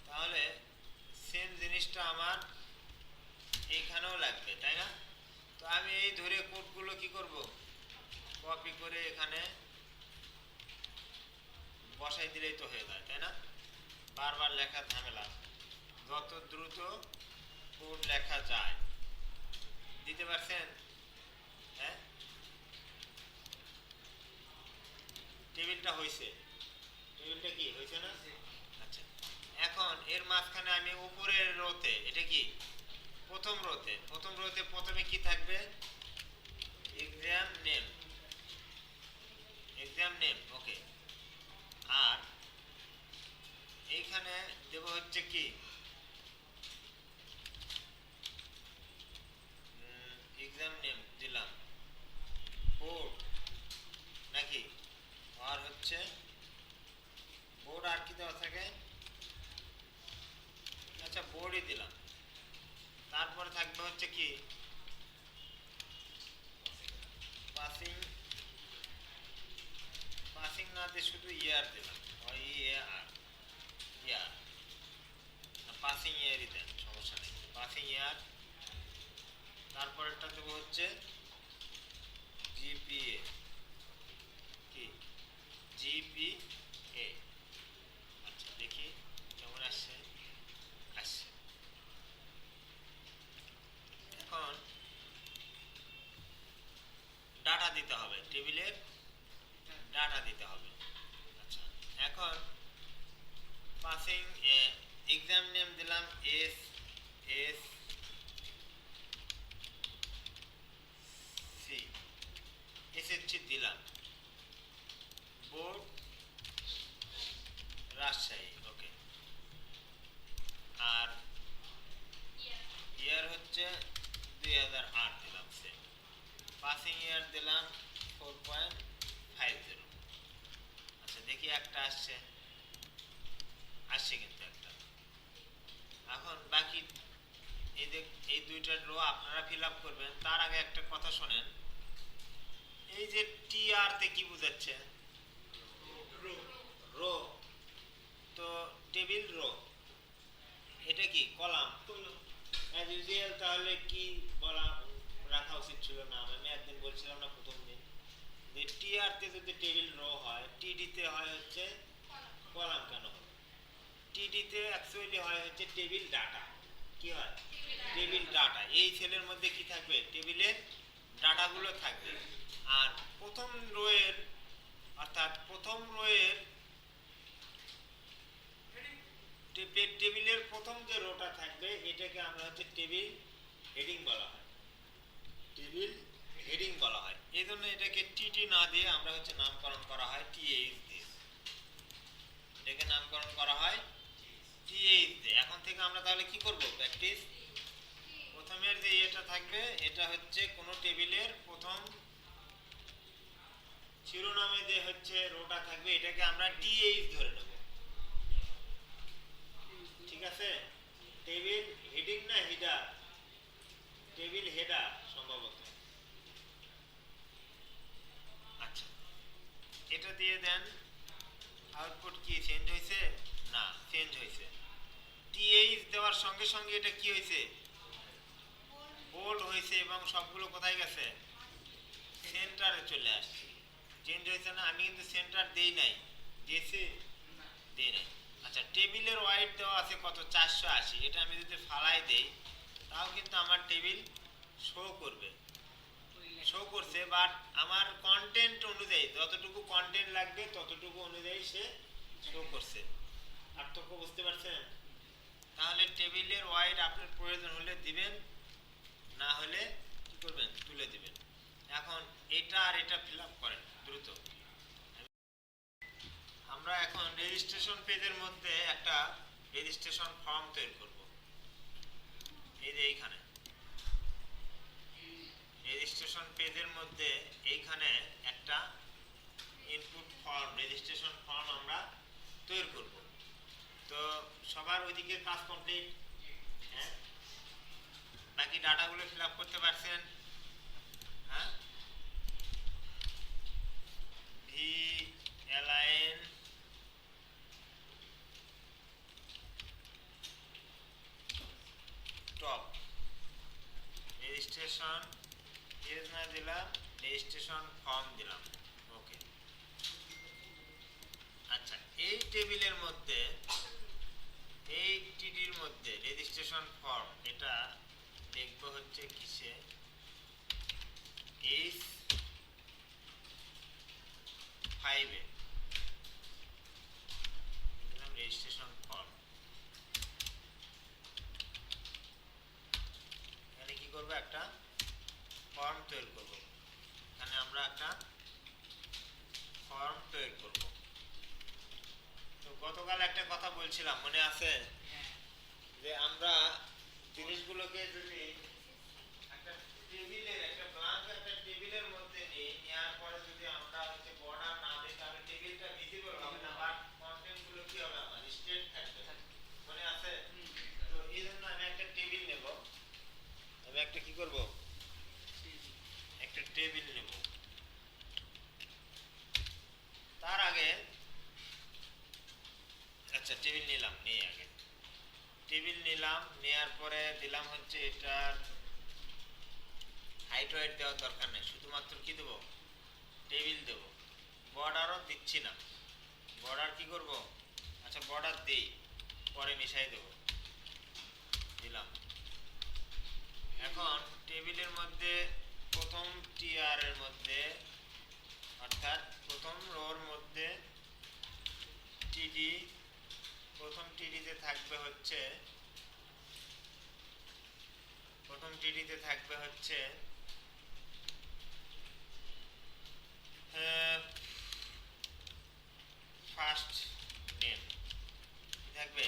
তাহলে সেম জিনিসটা আমার এইখানেও লাগবে, তাই না? তো আমি এই ধরে কোডগুলো কি করব, কপি করে এখানে বসাই দিলেই তো হয়ে যায়, তাই না? বারবার লেখা ঝামেলা, যত দ্রুত কোড লেখা যায়। দিতে পারছেন? হ্যাঁ, টেবিলটা হয়েছে। টেবিলটা কি হয়েছে না? আচ্ছা, এখন এর মাঝখানে আমি উপরের রোতে, এটা কি প্রথম রোতে প্রথমে কি থাকবে? Exam name okay. আর এইখানে দেব হচ্ছে কি এক্সাম নেম দিলাম বোর্ড নাকি, আর হচ্ছে বোর্ড, আর কি দেওয়া থাকে? আচ্ছা বোর্ডই দিলাম। তারপরে থাকবে হচ্ছে কি পাসিং, পাসিং না দিয়ে শুধু ইয়ার দিলাম, ইয়ার ইয়ার, পাসিং ইয়ারই দেন, সমস্যা নেই, পাসিং ইয়ার। তারপরেরটা দেবো হচ্ছে জিপিএ, কি জিপিএ। আচ্ছা দেখি কেমন আসছে, আসছে। এখন ডাটা দিতে হবে, টেবিলের ডাটা দিতে হবে। আচ্ছা, এখন পাসিং এক্সাম নেম দিলাম এস এস সি, এসএসসি দিলাম, বোর্ড রাজশাহী ওকে। আর ইয়ার হচ্ছে 2008 দিলাম সেম, পাসিং ইয়ার দিলাম 4.50। আচ্ছা দেখি একটা আসছে, আসছে কিন্তু একটা। এখন বাকি এই যে এই দুইটা রো আপনারা ফিল আপ করবেন, তার আগে একটা কথা শোনেন। এই যে টি আর তে কি বোঝাচ্ছে? রো। তো টেবিল রো, এটা কি কলাম? অ্যাজ ইউজুয়াল তাহলে কি বলা রাখা উচিত ছিল না? আমি একদিন বলছিলাম না প্রথম দিন যে টি আর তে যদি টেবিল রো হয়, টিডি তে হয় হচ্ছে কলাম। কেন হবে? টিডি তে অ্যাকচুয়ালি হয় হচ্ছে টেবিল ডাটা। কি হয়? Table data. এই সেলের মধ্যে কি থাকবে? টেবিলের ডাটাগুলো থাকবে। আর প্রথম রোয়ের, অর্থাৎ প্রথম রোয়ের টেবিলের প্রথম যে রোটা থাকবে এটাকে আমরা হচ্ছে টেবিল হেডিং বলা হয়, টেবিল হেডিং বলা হয়। এই জন্য এটাকে টিটি না দিয়ে আমরা হচ্ছে নামকরণ করা হয় টিএইচ দিয়ে, এটাকে নামকরণ করা হয় টিএইচ দিয়ে। এখন থেকে আমরা তাহলে কি করব? প্র্যাকটিস। প্রথমের যে এটা থাকবে এটা হচ্ছে কোন টেবিলের প্রথম শিরোনামে যে হচ্ছে রোটা থাকবে এটাকে আমরা টিএইচ ধরে নেব, ঠিক আছে? টেবিল হেডিং না হেডার? টেবিল হেডার সম্ভবত। আচ্ছা, এটা দিয়ে দেন। আউটপুট কি চেঞ্জ হয়েছে? না, চেঞ্জ হয়েছে। টিএইচ দেওয়ার সঙ্গে সঙ্গে এটা কি হয়েছে? বোল্ড হয়েছে, এবং সবগুলো কোথায় গেছে? সেন্টারে চলে আসছে। চেঞ্জ হয়েছে না? আমি কিন্তু সেন্টার দেই নাই, দিয়েছি? দেই নাই। আচ্ছা, টেবিলের ওয়াইড দেওয়া আছে কত? 480। এটা আমি যদি ফালাই দেই তাও কিন্তু আমার টেবিল শো করবে, শো করছে। বাট আমার কন্টেন্ট অনুযায়ী, যতটুকু কন্টেন্ট লাগবে ততটুকু অনুযায়ী সে শো করছে। পার্থক্য বুঝতে পারছেন? তাহলে টেবিলের ওয়াইড আপনার প্রয়োজন হলে দিবেন, না হলে কি করবেন? তুলে দিবেন। এখন এটা আর এটা ফিল আপ করেন দ্রুত। আমরা এখন রেজিস্ট্রেশন পেজের মধ্যে একটা রেজিস্ট্রেশন ফর্ম তৈরি করব। এই যে এইখানে রেজিস্ট্রেশন পেজের মধ্যে এইখানে একটা ইনপুট ফর্ম, রেজিস্ট্রেশন ফর্ম আমরা তৈরি করব। তো সবার ওইদিকে কাজ কমপ্লিট? হ্যাঁ, বাকি ডাটাগুলো ফিল আপ করতে পারছেন? হ্যাঁ, V align top registration page না দিলাম, রেজিস্ট্রেশন ফর্ম দিলাম ওকে। আচ্ছা, এই টেবিলের মধ্যে, এই টিডির মধ্যে রেজিস্ট্রেশন ফর্ম এটা দেখব হচ্ছে কিসে? H5 এ। তৈরি করব। এখানে আমরা একটা ফর্ম তৈরি করব। তো গতকাল একটা কথা বলছিলাম, মনে আছে? যে আমরা জিনিসগুলোকে যদি একটা টেবিলের একটা ব্ল্যাঙ্ক একটা টেবিলের মধ্যে নিয়ে নেওয়ার পরে যদি আমরা হচ্ছে বর্ডার না দিই তাহলে টেবিলটা ভিজিবল হবে না, বাট কন্টেন্ট গুলো কি হবে আমার স্ট্রেট থাকবে। মনে আছে? তো এই জন্য আমি একটা টেবিল নেব। আমি একটা কি করব, একটা টেবিল নেব। তার আগে আচ্ছা টেবিল নিলাম, নিয়ে আগে টেবিল নিলাম, নেওয়ার পরে দিলাম হচ্ছে এটার হাইট ওয়েট দেওয়ার দরকার নেই, শুধুমাত্র কি দেবো, টেবিল দেব। বর্ডারও দিচ্ছি না। বর্ডার কি করব, আচ্ছা বর্ডার দেই, পরে মিশাই দেব, দিলাম। এখন টেবিলের মধ্যে প্রথম টিআর এর মধ্যে অর্থাৎ প্রথম রোর মধ্যে টিডি, প্রথম টিডিতে থাকবে হচ্ছে ফার্স্ট নেম থাকবে,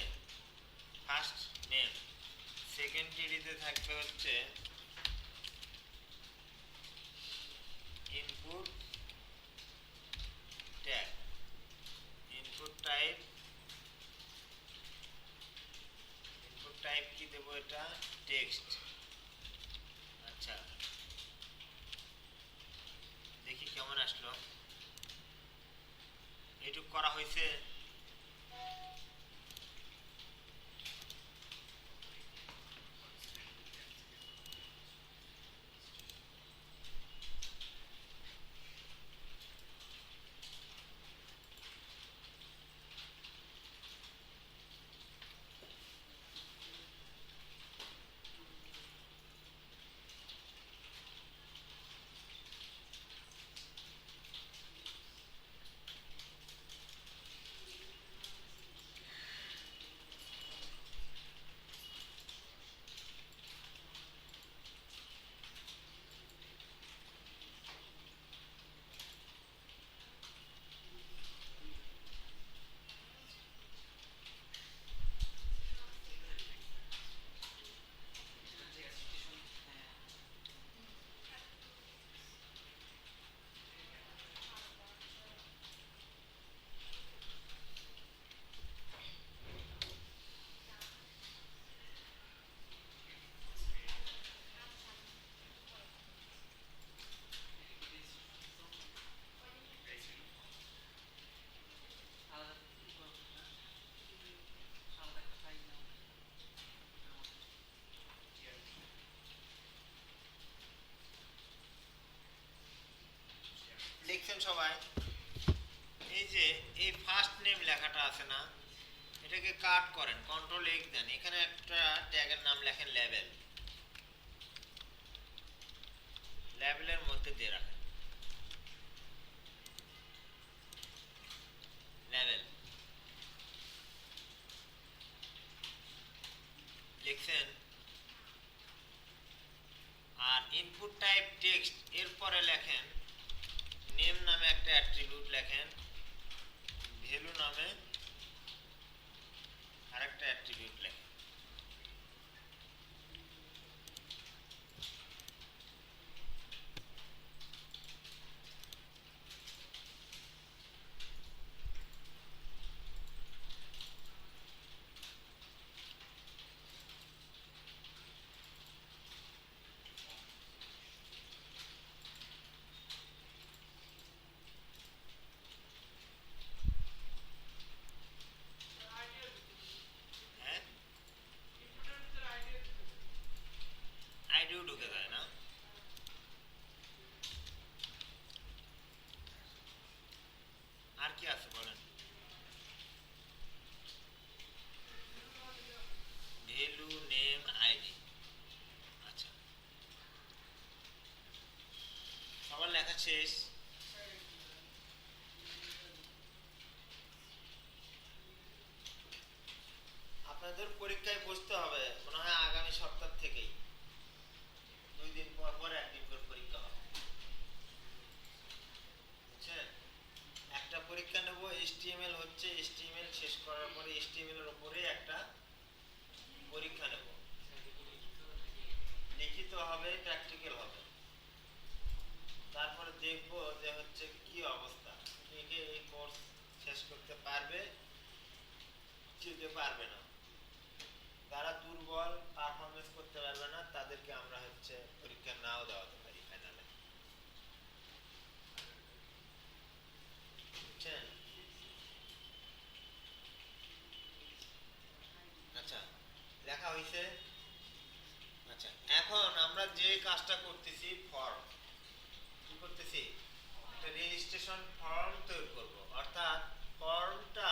ফার্স্ট নেম। সেকেন্ড টিডিতে থাকবে হচ্ছে ইনপুট ট্যাগ, ইনপুট টাইপ কি দেবো, এটা টেক্সট। আচ্ছা দেখি কেমন আসলো, এইটুক করা হয়েছে। দেখছেন সবাই, এই যে এই ফার্স্ট নেম লেখাটা আছে না, এটাকে কাট করেন, কন্ট্রোল এক্স দেন, এখানে একটা ট্যাগের নাম লেখেন লেভেল, লেভেলের মধ্যে দিয়ে রাখেন লেভেল, লিখছেন। আর ইনপুট টাইপ টেক্সট, এরপরে লেখেন নেম নামে একটা অ্যাট্রিবিউট লেখেন, ভ্যালু নামে আরেকটা অ্যাট্রিবিউট লেখেন। হ্যাঁ, আইডিও ঢুকে যায় না। আর কি আছে বলেন, ভ্যালু নেম আইডি। আচ্ছা সবার লেখা শেষ? আপনাদের পরীক্ষায় বসতে হবে মনে হয় আগামী সপ্তাহ থেকেই, 2 দিন পর পর একদিন করে পরীক্ষা হবে। দেখবো যে হচ্ছে কি অবস্থা, কে কে এই কোর্স শেষ করতে পারবে, কে কে পারবে না। যারা দুর্বল পারফরমেন্স করতে পারবে না তাদেরকে আমরা হচ্ছে পরীক্ষা নাও দেওয়াতে পারি ফাইনালে, বুঝছেন? আচ্ছা, লেখা হয়েছে। আচ্ছা, এখন আমরা যে কাজটা করতেছি, ফর্ম কি করতেছি, একটা রেজিস্ট্রেশন ফর্ম তৈরি করব। অর্থাৎ ফর্মটা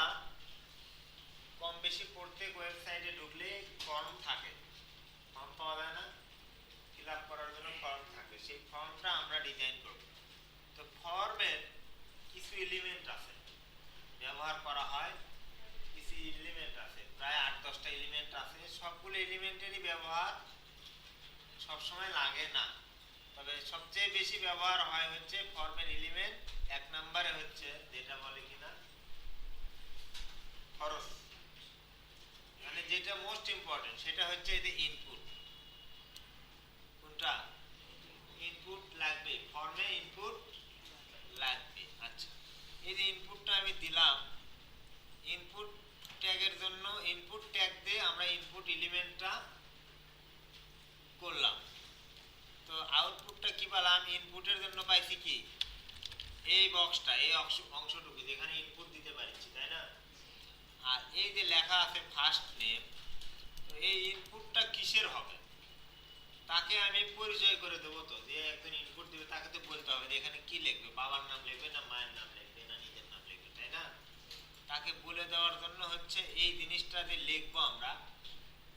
কম বেশি প্রত্যেক ওয়েবসাইটে ঢুকলে ফর্ম থাকে, ফর্ম পাওয়া যায় না, ফিল আপ করার জন্য ফর্ম থাকে, সেই ফর্মটা আমরা ডিজাইন করব। তো ফর্মের কিছু এলিমেন্ট আছে ব্যবহার করা হয়, কিছু এলিমেন্ট আছে, প্রায় 8-10টা এলিমেন্ট আছে। সবগুলো এলিমেন্টেরই ব্যবহার সবসময় লাগে না, তবে সবচেয়ে বেশি ব্যবহার হয় হচ্ছে ফর্মের এলিমেন্ট। এক নম্বরে হচ্ছে যেটা বলে কিনা খরচ, মানে যেটা মোস্ট ইম্পর্টেন্ট সেটা হচ্ছে এই যে ইনপুট। কোনটা? ইনপুট লাগবে, ফর্মে ইনপুট লাগবে। আচ্ছা, এই যে ইনপুটটা আমি দিলাম, ইনপুট ট্যাগের জন্য ইনপুট ট্যাগ দিয়ে আমরা ইনপুট এলিমেন্টটা করলাম। তো আউটপুটটা কি পেলাম? ইনপুটের জন্য পাইছি কি, এই বক্সটা, এই অংশটুকু যেখানে ইনপুট দিতে পারছি, তাই না? আর এই যে লেখা আছে ফার্স্ট নেম, তো এই ইনপুটটা কিসের হবে তাকে আমি পরিচয় করে দেবো। তো যে একজন ইনপুট দিবে তাকে তো বলতে হবে যে এখানে কি লিখবে, বাবার নাম লিখবে না মায়ের নাম লিখবে না নিজের নাম লিখবে, তাই না? তাকে বলে দেওয়ার জন্য হচ্ছে এই জিনিসটা যে লিখবো আমরা,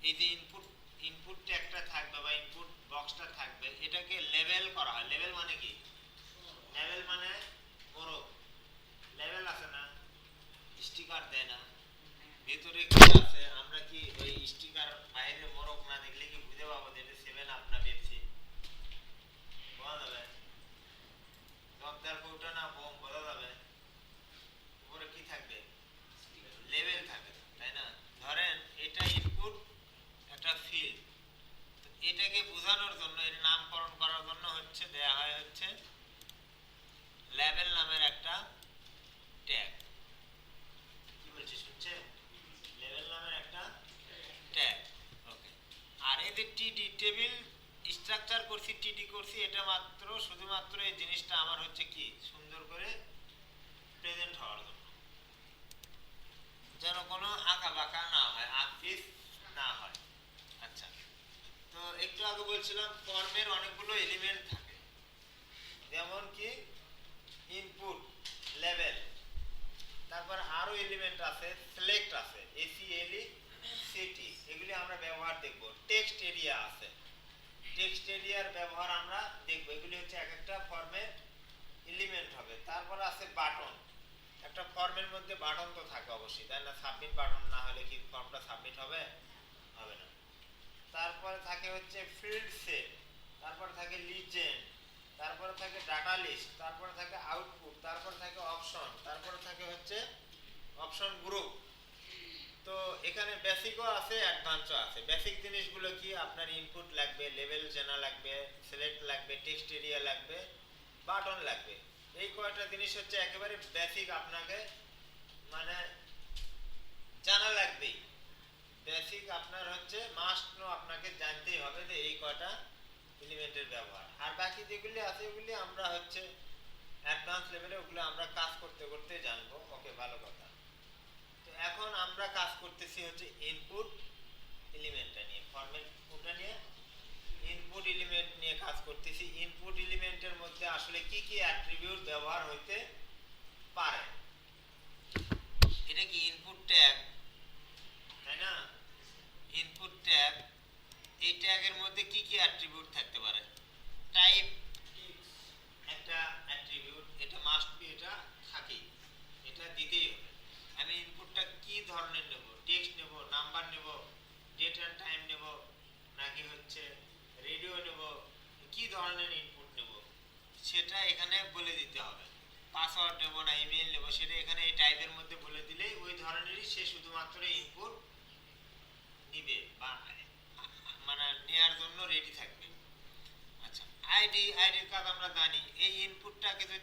এই যে ইনপুট ইনপুট ট্যাগটা থাকবে বা ইনপুট বক্সটা থাকবে, এটাকে লেবেল করা হয়। লেবেল মানে কি? লেবেল মানে মোড়ক। লেবেল আছে না, স্টিকার দেয় না, ভেতরে কি আছে আমরা কি ওই স্টিকার বাইরে মোড়ক না দেখলে কি বুঝে পাবো যে এটা 7 আপ না পেপসি? বোঝা যাবে? জর্দার কৌটা না বোম, বোঝা যাবে? উপরে কি থাকবে? লেবেল থাকবে, তাই না? ধরেন এটা ইনপুট, একটা ফিল্ড, এটাকে বোঝানোর জন্য, এর নামকরণ করার জন্য হচ্ছে দেয়া হয় হচ্ছে লেবেল নামের একটা ট্যাগ। কি বলছি শুনছেন? লেবেল নামের একটা ট্যাগ। ওকে। আর এই যে টিডি টেবিল স্ট্রাকচার করছি, টিডি করছি, এটা মাত্র শুধুমাত্র এই জিনিসটা আমার হচ্ছে কি সুন্দর করে প্রেজেন্ট হওয়ার জন্য, যেন কোনো আঁকা বাঁকা না হয়, আঁকিস না হয়। আচ্ছা, তো একটু আগে বলছিলাম ফর্মের অনেকগুলো এলিমেন্ট থাকে, যেমন কি ইনপুট, লেভেল, তারপর আরো এলিমেন্ট আছে, সিলেক্ট আছে, এসিএলই সিটি, এগুলি আমরা ব্যবহার দেখব। টেক্সট এরিয়া আছে, টেক্সট এরিয়ার ব্যবহার আমরা দেখব। এগুলি হচ্ছে এক একটা ফর্মের এলিমেন্ট হবে। তারপর আছে বাটন, একটা ফর্মের মধ্যে বাটন তো থাকে অবশ্যই, তাই না? সাবমিট বাটন না হলে কি ফর্মটা সাবমিট হবে? হবে না। তারপরে থাকে হচ্ছে ফিল্ড সেট, তারপরে থাকে লিজেন্ড, তারপরে থাকে ডাটা লিস্ট, তারপরে থাকে আউটপুট, তারপরে থাকে অপশন, তারপরে থাকে হচ্ছে অপশন গ্রুপ। তো এখানে বেসিকও আছে, অ্যাডভান্সও আছে। বেসিক জিনিসগুলো কি, আপনার ইনপুট লাগবে, লেভেল জানা লাগবে, সিলেক্ট লাগবে, টেক্সট এরিয়া লাগবে, বাটন লাগবে। এই কয়টা জিনিস হচ্ছে একেবারে বেসিক, আপনাকে মানে জানা লাগবেই। বেসিক আপনার হচ্ছে মাস্ট নো, আপনাকে জানতেই হবে যে এই কয়টা এলিমেন্টের ব্যবহার। আর বাকি যেগুলি আছে ওগুলি আমরা হচ্ছে অ্যাডভান্স লেভেলে, ওগুলো আমরা কাজ করতে করতে জানবো। ওকে, ভালো কথা। তো এখন আমরা কাজ করতেছি হচ্ছে ইনপুট এলিমেন্টটা নিয়ে, ফরম্যাট ওটা নিয়ে, ইনপুট এলিমেন্ট নিয়ে কাজ করতেছি। ইনপুট এলিমেন্টের মধ্যে আসলে কি কি অ্যাট্রিবিউট ব্যবহার হইতে পারে। এটা কি ইনপুট ট্যাগ, তাই না? ইনপুট ট্যাগ, এই ট্যাগের মধ্যে কি কি অ্যাট্রিবিউট থাকতে পারে? টাইপ একটা অ্যাট্রিবিউট, এটা মাস্ট বি, এটা থাকেই, এটা দিতেই হবে। আমি ইনপুটটা কি ধরনের নেব, টেক্সট নেব, নাম্বার নেব, ডেট এন্ড টাইম নেব, নাকি হচ্ছে রেডিও নেব, কি ধরনের ইনপুট নেব সেটা এখানে বলে দিতে হবে। পাসওয়ার্ড নেব না ইমেল নেব, সেটা এখানে এই টাইপের মধ্যে বলে দিলেই ওই ধরনেরই সে শুধুমাত্র ইনপুট নিবে বা মানে নেওয়ার জন্য রেডি থাকবে। আচ্ছা, আইডির কাজ আমরা জানি। এই ইনপুটটাকে যদি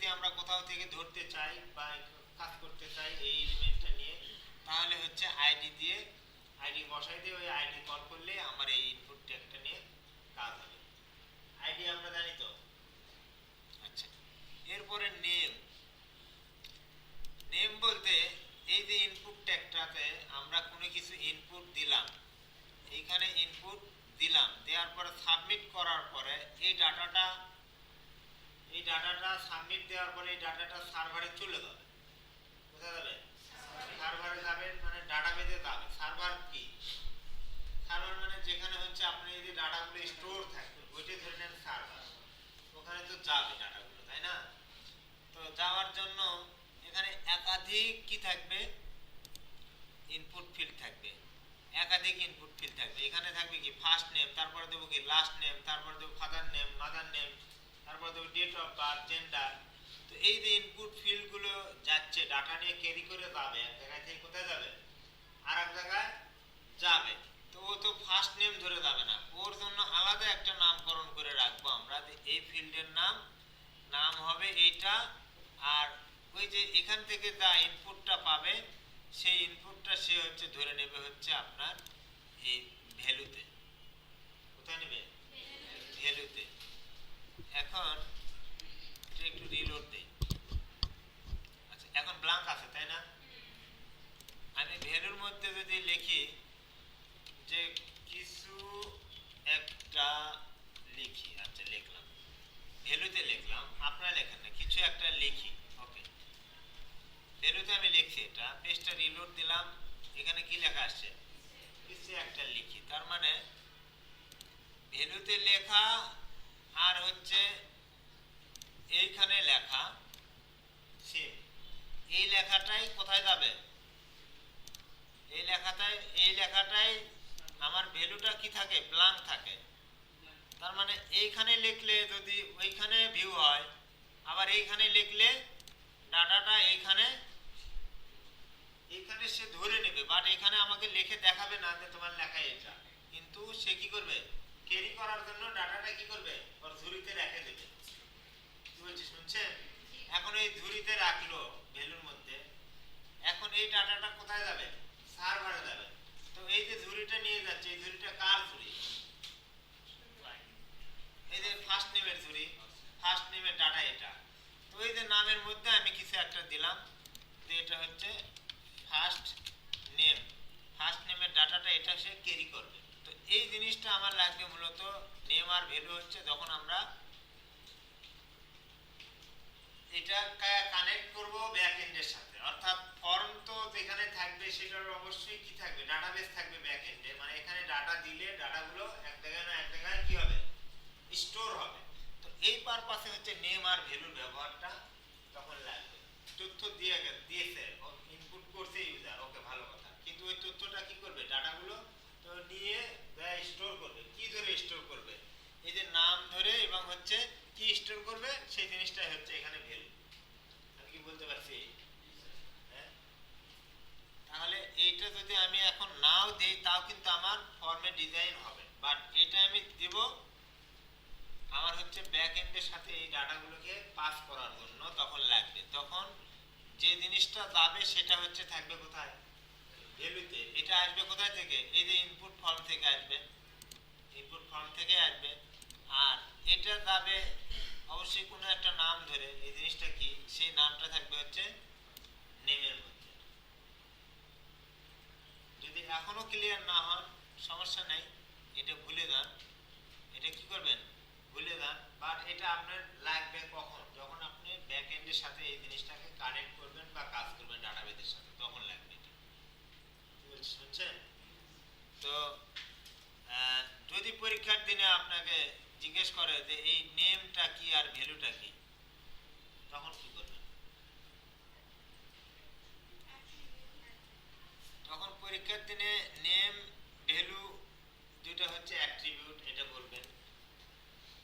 থেকে ধরতে চাই বা কাজ করতে চাই এই এলিমেন্টটা নিয়ে, তাহলে হচ্ছে আইডি দিয়ে আইডি বসাই দিয়ে ওই আইডি কল করলে আমার এই ইনপুট ট্যাগটা নিয়ে কাজ হবে। আইডি আমরা জানি তো। আচ্ছা, এরপরে নেম। নেম বলতে এই যে ইনপুট ট্যাগটাতে আমরা কোনো কিছু ইনপুট দিলাম, এইখানে ইনপুট দিলাম, দেওয়ার পরে সাবমিট করার পরে এই ডাটাটা সাবমিট দেওয়ার পরে এই ডাটাটা সার্ভারে চলে যাবে। কোথায় যাবে? সার্ভারে যাবে, মানে ডাটাবেজে যাবে। সার্ভার কি? সার্ভার মানে যেখানে হচ্ছে আপনি যদি ডাটাগুলো স্টোর থাকবে ওইটা ধরে নেন সার্ভার, ওখানে তো যাবে ডাটাগুলো, তাই না? তো যাওয়ার জন্য এখানে একাধিক কি থাকবে? ইনপুট ফিল্ড থাকবে, একাধিক ইনপুট ফিল্ড থাকবে। এখানে থাকবে কি ফার্স্ট নেম, তারপরে দেবো কি লাস্ট নেম, তারপরে দেবো ফাদার নেম, মাদার নেম, তারপরে দেবো ডেট অফ বার্থ, জেন্ডার। তো এই যে ইনপুট ফিল্ডগুলো যাচ্ছে ডাটা নিয়ে ক্যারি করে যাবে, এক জায়গা থেকে কোথায় যাবে? আর এক জায়গায় যাবে। তো ও তো ফার্স্ট নেম ধরে যাবে না, ওর জন্য আলাদা একটা নামকরণ করে রাখবো আমরা। এই ফিল্ডের নাম হবে এইটা। আর ওই যে এখান থেকে যা ইনপুটটা পাবে সেই ইনপুটটা সে হচ্ছে ধরে নেবে হচ্ছে আপনার এই ভ্যালুতে। কোথায় নেবে? ভ্যালুতে। এখন একটু রিলোড দেই। আচ্ছা, এখন ব্ল্যাঙ্ক আছে তাই না? আমি ভ্যালুর মধ্যে যদি লিখি যে কিছু একটা লিখি, আচ্ছা লিখলাম, ভ্যালুতে লিখলাম, আপনারা লেখেন না, কিছু একটা লিখি। ওকে, ভ্যালুতে আমি লিখছি, এটা পেজটা রিলোড দিলাম, এখানে কি লেখা আসছে? কিছু একটা লিখি। তার মানে ভ্যালুতে লেখা আর হচ্ছে এইখানে লেখা সেম। এই লেখাটাই কোথায় যাবে? এই লেখাটাই আমার ভ্যালুটা কি থাকে? ব্ল্যাঙ্ক থাকে। তার মানে এইখানে লিখলে যদি ওইখানে ভিউ হয়, আবার এইখানে লিখলে ডাটাটা এইখানে সে ধরে নেবে, বাট এখানে আমাকে লিখে দেখাবে না যে তোমার লেখা এটা। কিন্তু সে কি করবে? ক্যারি করার জন্য ডাটাটা কি করবে? ওর ঝুড়িতে রেখে দেবে। কি বলছি শুনছেন? এখন এই ঝুড়িতে রাখলো ভ্যালুর মধ্যে, এখন এই ডাটাটা কোথায় যাবে? সার্ভারে যাবে। তো এই যে ঝুড়িটা নিয়ে যাচ্ছে, এই ঝুড়িটা কার ঝুড়ি? এই যে ফার্স্ট নেমের ঝুড়ি, ফার্স্ট নেমের ডাটা এটা। তো এই যে নামের মধ্যে আমি কিছু একটা দিলাম, তো এটা হচ্ছে ফার্স্ট নেম। ফার্স্ট নেমের ডাটাটা এটা সে ক্যারি করবে। তো এই জিনিসটা আমার লাগবে মূলত নেম আর ভ্যালু হচ্ছে যখন আমরা এটা কানেক্ট করব ব্যাক এন্ডের সাথে, অর্থাৎ ফর্ম তো যেখানে থাকবে সেটার অবশ্যই কি থাকবে? ডাটাবেস থাকবে ব্যাক এন্ডে। মানে এখানে ডাটা দিলে ডাটাগুলো এক জায়গায় না এক জায়গায় কি হবে? স্টোর হবে। তো এই পারপাসে হচ্ছে নেম আর ভ্যালুর ব্যবহারটা তখন লাগবে। তথ্য দিয়েছে, ইনপুট করছে ইউজার, ওকে ভালো কথা, কিন্তু ওই তথ্যটা কি করবে? ডাটাগুলো তো নিয়ে স্টোর করবে। কি ধরে স্টোর করবে? এই যে নাম ধরে, এবং হচ্ছে কি স্টোর করবে সেই জিনিসটাই হচ্ছে এখানে ভ্যালু। আমি কি বলতে পারছি? হ্যাঁ। তাহলে এইটা যদি আমি এখন নাও দেই তাও কিন্তু আমার ফর্মে ডিজাইন হবে, বাট এটা আমি দেব আমার হচ্ছে ব্যাক এন্ডের সাথে এই ডাটাগুলোকে পাস করার জন্য। তখন লাগবে, তখন যে জিনিসটা যাবে সেটা হচ্ছে থাকবে কোথায়? ভ্যালুতে। এটা আসবে কোথায় থেকে? এই যে ইনপুট ফর্ম থেকে আসবে, ইনপুট ফর্ম থেকে আসবে। আর এটা যাবে অবশ্যই কোনো একটা নাম ধরে, এই জিনিসটা কি? সেই নামটা থাকবে হচ্ছে নেমের মধ্যে। যদি এখনো ক্লিয়ার না হন সমস্যা নেই, এটা ভুলে যান। এটা কি করবেন? ভুলে যান। বাট এটা আপনার লাগবে কখন? যখন আপনি ব্যাক এন্ডের সাথে এই জিনিসটাকে কানেক্ট করবেন বা কাজ করবেন ডাটাবেসের সাথে, তখন লাগবে এটা। কি বলছি শুনছেন? তো যদি পরীক্ষার দিনে আপনাকে জিজ্ঞেস করে যে এই নেমটা কি আর ভ্যালুটা কি, তখন কি করবেন? তখন পরীক্ষার দিনে নেম ভ্যালু দুইটা হচ্ছে অ্যাট্রিবিউট, এটা বলবেন।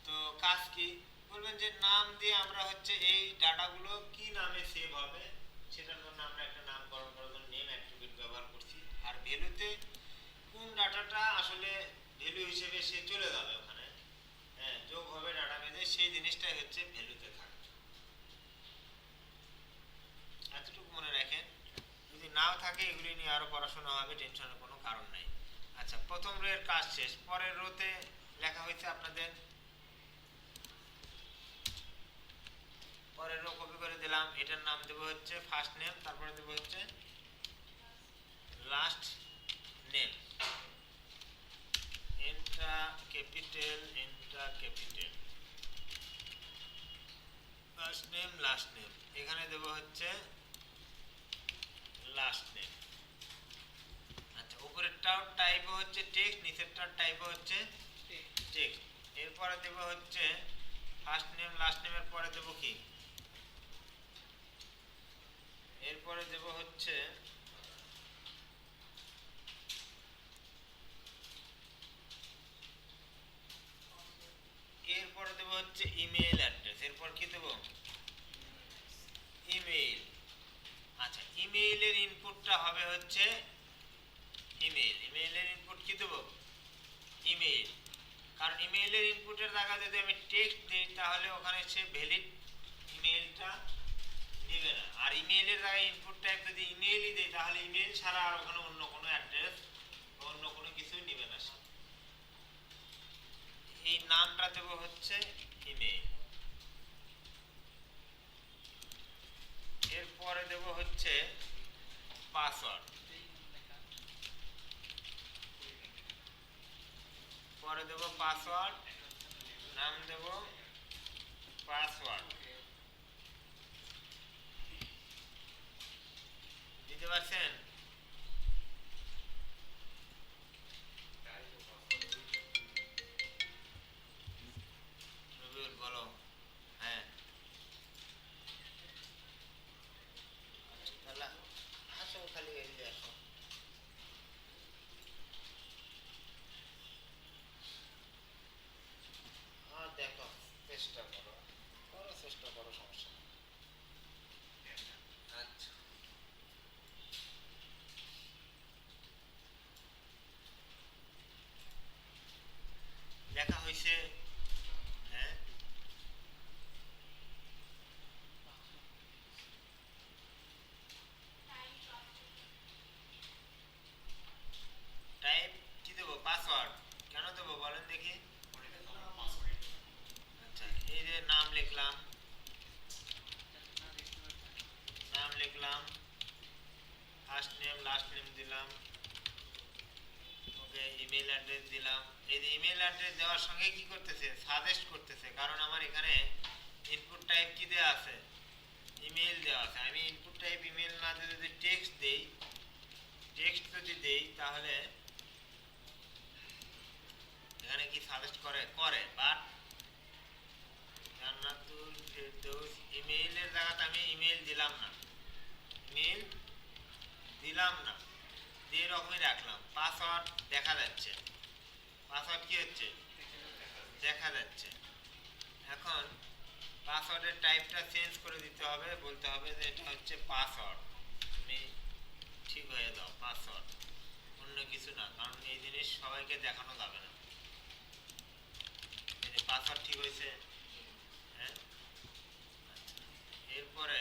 তো কাজ কি? বলবেন যে নাম দিয়ে আমরা হচ্ছে এই ডাটাগুলো কি নামে সেভ হবে সেটার জন্য আমরা একটা নামকরণ করার জন্য নেম অ্যাট্রিবিউট ব্যবহার করছি। আর ভ্যালুতে কোন ডাটাটা আসলে ভ্যালু হিসেবে সে চলে যাবে ওখানে, হ্যাঁ, যোগ হবে ডাটাবেজে, সেই জিনিসটাই হচ্ছে ভ্যালুতে থাকবে। থাকে এগুলি নিয়ে আরো পড়াশোনা হবে, টেনশনের কোনো কারণ নাই। আচ্ছা, প্রথম রো এর কাজ শেষ। পরের রোতে লেখা হয়েছে আপনাদের, পরের রো কপি করে দিলাম। এটার নাম দেব হচ্ছে ফার্স্ট নেম, তারপরে দেব হচ্ছে last name, Intra capital first name last name. এখানে দেব হচ্ছে লাস্ট নেম। আচ্ছা, উপরেরটার টাইপ হচ্ছে টেক্সট, নিচেরটার টাইপ হচ্ছে টেক্সট। এরপরে দেব হচ্ছে ফার্স্ট নেম লাস্ট নেমের পরে দেব কি, এরপরে দেব হচ্ছে ইমেইল অ্যাড্রেস। এরপর কি দেব, ইমেইল। আচ্ছা, ইমেইলের ইনপুটটা হবে হচ্ছে ইমেইলের ইনপুট কি দেব, ইমেইল। কারণ ইমেইলের ইনপুটের জায়গায় যদি আমি টেক্সট দিই তাহলে ওখানে সে ভ্যালিড ইমেইলটা নেবে না। আর ইমেইলের জায়গায় ইনপুট টাইপ যদি ইমেইলই দেই তাহলে ইমেইল ছাড়া আর ওখানে অন্য কোনো অ্যাড্রেস অন্য কোনো কিছুই নেবে না। এই নামটা দেব হচ্ছে ইমেইল। এরপরে দেব হচ্ছে পাসওয়ার্ড। পরে দেব পাসওয়ার্ড, নাম দেব পাসওয়ার্ড। দিতে পারছেন? রবিউল বলো। হ্যাঁ, আচ্ছা, তাহলে আসো, খালি এদিকে আসো। দেখো, চেষ্টা করো, চেষ্টা করো, সমস্যা নেই। আচ্ছা, লেখা হয়েছে। হ্যাঁ, টাইপ কি দেবো, পাসওয়ার্ড। কেন দেবো বলেন দেখি। আচ্ছা, এই যে নাম লিখলাম, ফার্স্ট নেম লাস্ট নেম দিলাম, ওকে, ইমেল অ্যাড্রেস দিলাম। এই যে ইমেল অ্যাড্রেস দেওয়ার সঙ্গে কি করতেছে, সাজেস্ট করতেছে, কারণ আমার এখানে ইনপুট টাইপ কি দেওয়া আছে, ইমেল দেওয়া আছে। আমি ইনপুট টাইপ ইমেল না দিয়ে যদি টেক্সট দেই, তাহলে এখানে কি সাজেস্ট করে, বাট জান্নাতুল ফেরদৌস ইমেইলের জায়গাতে আমি ইমেল দিলাম না, দিয়ে এরকমই রাখলাম। পাসওয়ার্ড দেখা যাচ্ছে, পাসওয়ার্ড কি হচ্ছে, দেখা যাচ্ছে। এখন পাসওয়ার্ডের টাইপটা চেঞ্জ করে দিতে হবে, বলতে হবে যে এটা হচ্ছে পাসওয়ার্ড, তুমি ঠিক হয়ে দাও পাসওয়ার্ড, অন্য কিছু না, কারণ এই জিনিস সবাইকে দেখানো যাবে না। এই যে পাসওয়ার্ড ঠিক হয়েছে। হ্যাঁ, এরপরে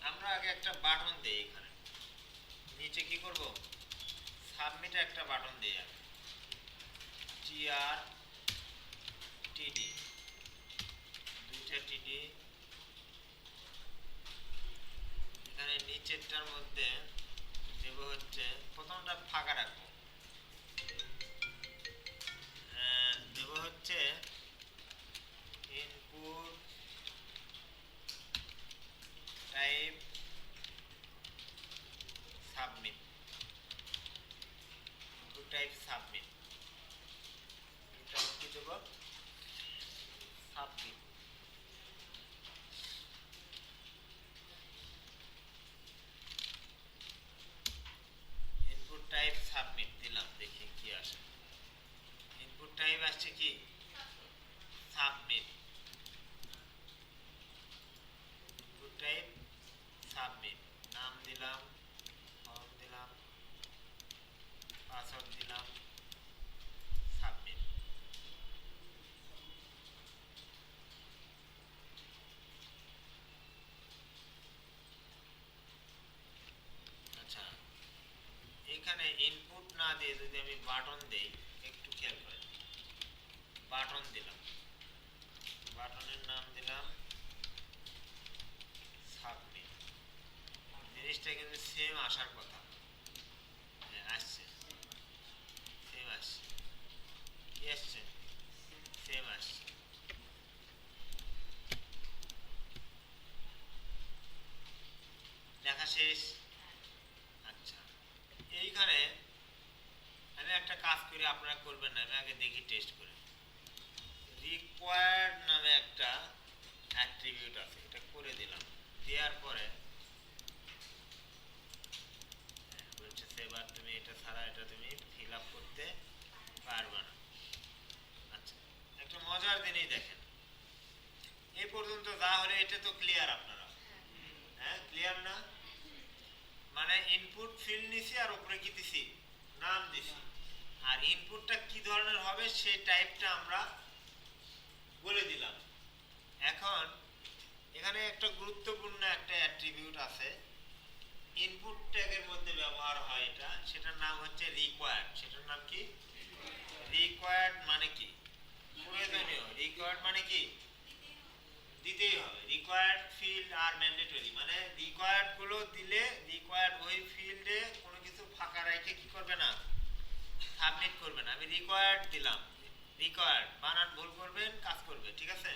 আমরা আগে একটা বাটন দেই, এখানে নিচে কি করব, সাবমিটে একটা বাটন দেই আগে, TRTD, দুইটা টিডি। এখানে নিচেরটার মধ্যে দেব হচ্ছে, প্রথমটা ফাঁকা রাখবো, দেব হচ্ছে ইনপুট টাইপ সাবমিট, এটা কি দেব, সাবমিট। Input type submit. এখানে ইনপুট না দিয়ে যদি আমি বাটন দেই, একটু খেয়াল করেন, বাটন দিলাম, বাটনের নাম দিলাম সাবমিট, জিনিসটা কিন্তু সেম আসার কথা, আসছে, সেম আসছে, কি আসছে, সেম আসছে। লেখা শেষ। আচ্ছা, এইখানে আমি একটা কাজ করি, আপনারা করবেন না, আমি আগে দেখি টেস্ট করে। রিকোয়ার্ড নামে একটা অ্যাট্রিবিউট আছে, এটা করে দিলাম, দেওয়ার পরে বলছে সেবার তুমি এটা ছাড়া এটা তুমি ফিল আপ করতে পারবে না। আচ্ছা, একটা মজার জিনিস দেখেন, এই পর্যন্ত যা হলে এটা তো ক্লিয়ার আপনারা, হ্যাঁ ক্লিয়ার না? মানে ইনপুট ফিল্ড নিছি আর উপরে কি দিছি, নাম দিছি, আর ইনপুটটা কি ধরনের হবে সেই টাইপটা আমরা বলে দিলাম। এখন এখানে একটা গুরুত্বপূর্ণ একটা অ্যাট্রিবিউট আছে, ইনপুট ট্যাগের মধ্যে ব্যবহার হয় এটা, সেটার নাম হচ্ছে রিকোয়ার্ড। সেটার নাম কি? রিকোয়ার্ড মানে কি? প্রয়োজনীয়। রিকোয়ার্ড মানে কি? দিতেই হবে। রিকোয়ার্ড ফিল্ড আর ম্যান্ডেটরি, মানে রিকোয়ার্ড গুলো দিলে রিকোয়ার্ড ওই ফিল্ডে কোনো কিছু ফাঁকা রেখে কি করবে না, সাবমিট করবে না। আমি রিকোয়ার্ড দিলাম, রিকোয়ার্ড বানান ভুল করবেন, কাজ করবে, ঠিক আছে?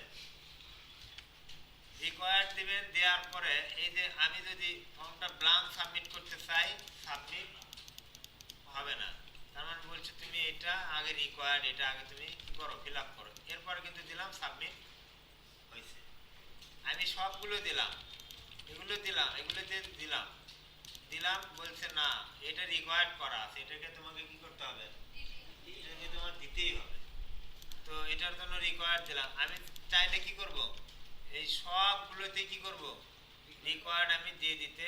রিকোয়ার্ড দিবেন, দেওয়ার পরে এই যে আমি যদি ফর্মটা ব্ল্যাঙ্ক সাবমিট করতে চাই, সাবমিট হবে না। তার মানে বলছে তুমি এটা আগে রিকোয়ার্ড, এটা আগে তুমি কি করো, ফিল আপ করো। এরপরে কিন্তু দিলাম সাবমিট হয়েছে। আমি সবগুলো দিলাম, এগুলো দিলাম, এগুলো দিলাম, দিলাম, বলছে না এটা রিকোয়ার্ড করা আছে, এটাকে তোমাকে কি করতে হবে, এটাকে তোমার দিতেই হবে। তো এটার জন্য রিকোয়ার্ড দিলাম। আমি চাইলে কি করব, এই সবগুলোতে কি করব, রিকোয়ার্ড আমি দিয়ে দিতে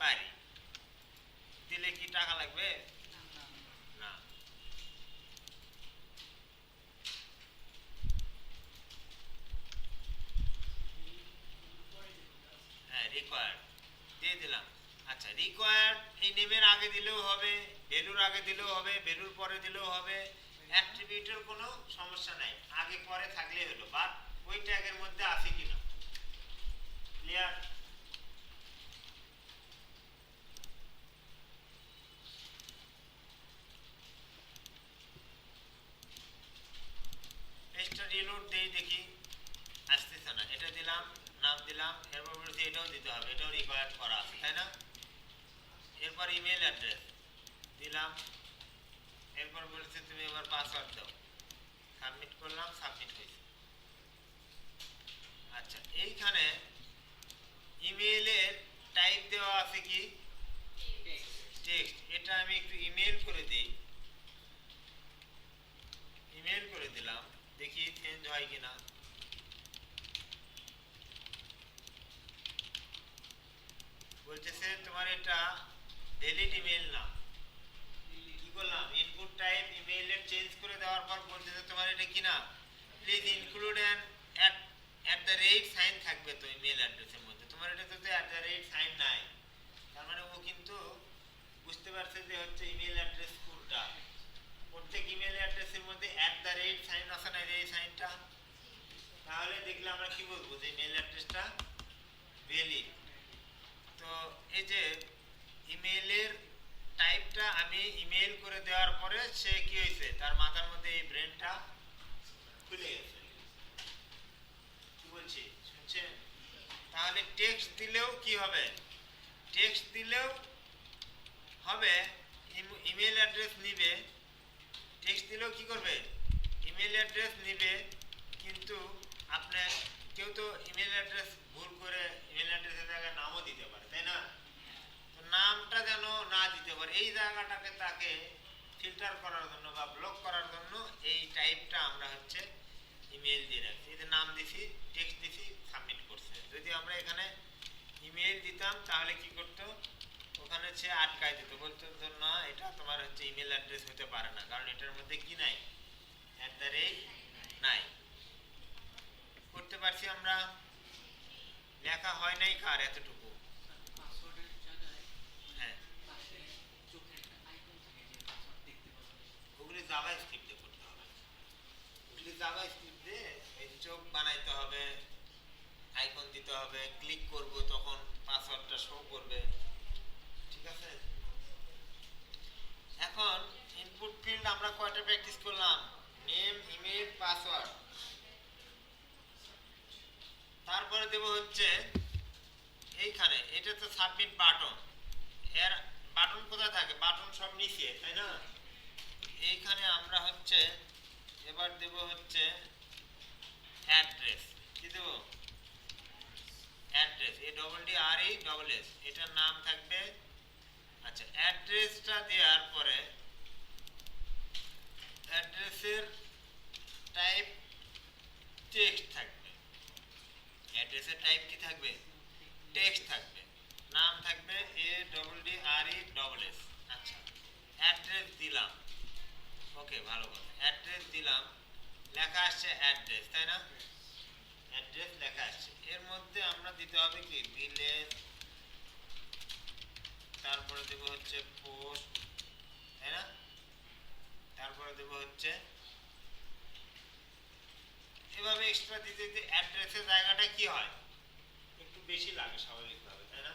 পারি। দিলে কি টাকা লাগবে? না। হ্যাঁ, রিকোয়ার্ড দিয়ে দিলাম। আচ্ছা, রিকোয়ার্ড এই নেমের আগে দিলেও হবে, ভ্যালুর আগে দিলেও হবে, ভ্যালুর পরে দিলেও হবে, অ্যাট্রিবিউটের কোনো সমস্যা নাই, আগে পরে থাকলেই হলো, বাট ওই ট্যাগের মধ্যে আছে কিনা। ক্লিয়ার? পেজটা রিলোড দেই দেখি, আসতেছে না। এটা দিলাম, নাম দিলাম, এরপর বলছি এটাও দিতে হবে, এটাও রিকোয়ার্ড করা আছে, তাই না? এরপর ইমেল অ্যাড্রেস দিলাম, এরপর বলছে তুমি এবার পাসওয়ার্ড দাও, সাবমিট করলাম, সাবমিট হয়েছে। আচ্ছা, এইখানে ইমেইলের টাইপ দেওয়া আছে কি, টেক্সট। এটা আমি একটু ইমেল করে দিই, ইমেল করে দিলাম, দেখি চেঞ্জ হয় কিনা। বলতেছে তোমার এটা ভ্যালিড ইমেল না। কি করলাম, ইনপুট টাইপ ইমেইলের চেঞ্জ করে দেওয়ার পর বলতেছে তোমার এটা কি না, please include an at the rate sign থাকবে তো ইমেল অ্যাড্রেসের মধ্যে। তোমার এটা তো অ্যাট দ্য রেট সাইন নাই, তার মানে ও কিন্তু বুঝতে পারছে যে হচ্ছে ইমেল অ্যাড্রেস কোনটা। প্রত্যেক ইমেল অ্যাড্রেসের মধ্যে অ্যাট দ্য রেট সাইন আছে না, এই সাইনটা। তাহলে দেখলে আমরা কি বলবো, যে ইমেল অ্যাড্রেসটা ভ্যালিড। তো এই যে ইমেইলের টাইপটা আমি ইমেইল করে দেওয়ার পরে সে কি হয়েছে, তার মাথার মধ্যে এই ব্রেনটা খুলে গেছে। কি বলছি শুনছেন? তাহলে টেক্সট দিলেও কি হবে, টেক্সট দিলেও হবে, ইমেল অ্যাড্রেস নিবে, টেক্সট দিলেও কি করবে, ইমেল অ্যাড্রেস নিবে। কিন্তু আপনি কেউ তো ইমেল অ্যাড্রেস ভুল করে ইমেল অ্যাড্রেসের জায়গায় নামও দিতে পারে, তাই না? তো নামটা যেন না দিতে পারে, এই জায়গাটাকে তাকে ফিল্টার করার জন্য বা ব্লক করার জন্য এই টাইপটা আমরা হচ্ছে ইমেল দিয়ে রাখছি। এই যে নাম দিছি, টেক্সট দিছি, সাবমিট করছে। যদি আমরা এখানে ইমেল দিতাম তাহলে কি করতো, ওখানে সে আটকায় দিত, বলতো না এটা তোমার হচ্ছে ইমেল অ্যাড্রেস হতে পারে না, কারণ এটার মধ্যে কি নাই, অ্যাট দ্য রেট নাই। করতে পারছি আমরা, লেখা হয় নাই কার এতটুকু। হ্যাঁ, জাভাস্ক্রিপ্ট দিয়ে করতে হবে। জাভাস্ক্রিপ্ট দিয়ে এই চোখ বানাইতে হবে, আইকন দিতে হবে, ক্লিক করব তখন পাসওয়ার্ডটা শো করবে। ঠিক আছে, এখন ইনপুট ফিল্ড আমরা কয়টা প্র্যাকটিস করলাম? Name, email, password. তারপরে দেব হচ্ছে এইখানে, এটা তো সাবমিট বাটন। এর বাটন কোথায় থাকে? বাটন সব নিচে, তাই না? এইখানে আমরা হচ্ছে এবার দেব হচ্ছে অ্যাড্রেস। কি দেব? Address, A double D R E double S, এটার নাম থাকবে। আচ্ছা, অ্যাড্রেসটা দেওয়ার পরে অ্যাড্রেসের টাইপ টেক্সট থাকবে। অ্যাড্রেসের টাইপ কি থাকবে? টেক্সট থাকবে। নাম থাকবে A double D R E double S. আচ্ছা, অ্যাড্রেস দিলাম। ওকে, ভালো কথা। অ্যাড্রেস দিলাম, লেখা আসছে অ্যাড্রেস, তাই না? অ্যাড্রেস লেখা আসছে। এর মধ্যে আমরা দিতে হবে কি? ভিলেজ, তারপরে দেব হচ্ছে পোস্ট, তাই না? তারপরে দেব হচ্ছে এভাবে এক্সট্রা দিতে দিতে অ্যাড্রেসের জায়গাটা কি হয়? একটু বেশি লাগে স্বাভাবিকভাবে, তাই না?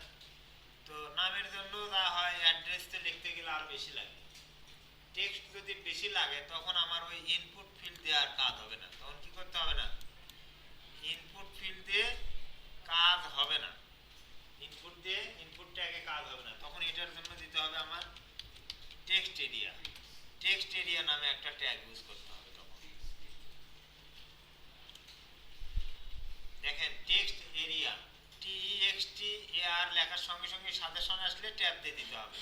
তো নামের জন্য যা হয়, অ্যাড্রেসতে লিখতে গেলে আর বেশি লাগে। টেক্সট যদি বেশি লাগে তখন আমার ওই ইনপুট ফিল্ড দেওয়ার কাজ হবে না। তখন কি করতে হবে না? ইনপুট ফিল্ড দিয়ে কাজ হবে না। ইনপুট দিয়ে ইনপুট ট্যাগে কাজ হবে না। তখন এটার জন্য দিতে হবে আমার টেক্সট এরিয়া। টেক্সট এরিয়া নামে একটা ট্যাগ ইউজ করতে হবে তখন। দেখেন, text area, TXT A R লেখার সঙ্গে সঙ্গে সাজেশন আসলে ট্যাব দিয়ে দিতে হবে।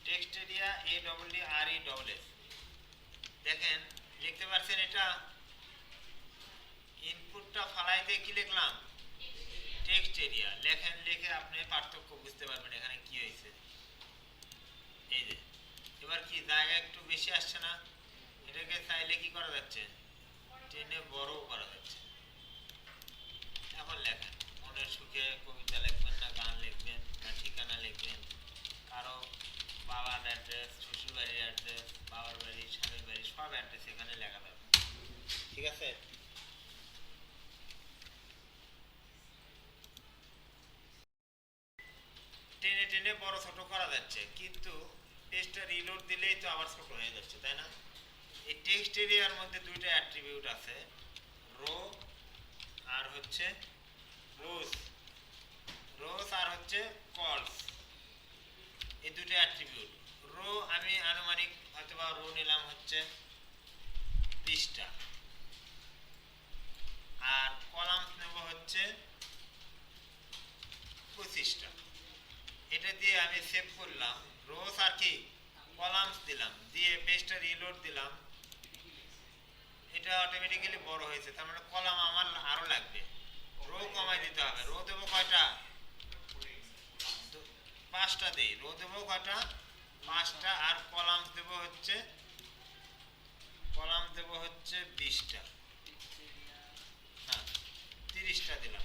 Text area A double D R E double S. দেখেন, লিখতে পারছেন? এটা ইনপুটটা ফালাই দিয়ে কি লিখলাম? Text area. লেখেন, লিখে আপনি পার্থক্য বুঝতে পারবেন এখানে কি হয়েছে। এই যে এবার কি জায়গা একটু বেশি আসছে না? এটাকে চাইলে কি করা যাচ্ছে? টেনে বড় করা যাচ্ছে। এখন লেখেন, মনের সুখে কবিতা লিখবেন না গান লিখবেন না ঠিকানা লিখবেন, কারো বাবার অ্যাড্রেস, শ্বশুর বাড়ির অ্যাড্রেস, বাবার বাড়ি, স্বামীর বাড়ি, সব অ্যাড্রেস এখানে লেখা যাবে। ঠিক আছে, টেনে টেনে বড় ছোট করা যাচ্ছে, কিন্তু পেজটা রিলোড দিলেই তো আবার ছোট হয়ে যাচ্ছে, তাই না? এই টেক্সট এরিয়ার মধ্যে দুইটা অ্যাট্রিবিউট আছে, রো আর হচ্ছে রোজ। রোজ আর হচ্ছে কলস, এই দুটো অ্যাট্রিবিউট। রো আমি আনুমানিক হয়তোবা রো নিলাম হচ্ছে 20টা, আর কলাম নেব হচ্ছে 25টা। এটা দিয়ে আমি সেভ করলাম। রোজ আর কি কলামস দিলাম, দিয়ে পেজটা রিলোড দিলাম। এটা অটোমেটিক্যালি বড় হয়েছে, তার মানে কলাম আমার আরো লাগবে। রো কমাই দিতে হবে। রো দেবো কয়টা? 5টা দেই। রো দেবো কয়টা? 5টা। আর কলাম দেবো হচ্ছে 20টা, না 30টা দিলাম।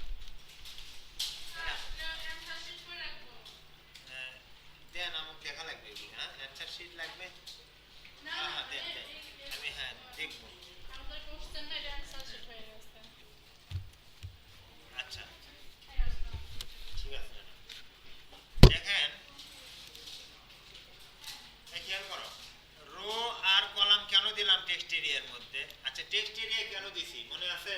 দেন আমাকে দেখা লাগবে এগুলি। হ্যাঁ, অ্যান্সার শিট লাগবে। হ্যাঁ হ্যাঁ, দেন দেন, আমি হ্যাঁ দেখবো। আচ্ছা, ঠিক আছে। দেখেন, খেয়াল করো, রো আর কলাম কেন দিলাম টেক্সট এরিয়ার মধ্যে? আচ্ছা, টেক্সট এরিয়া কেন দিছি মনে আছে?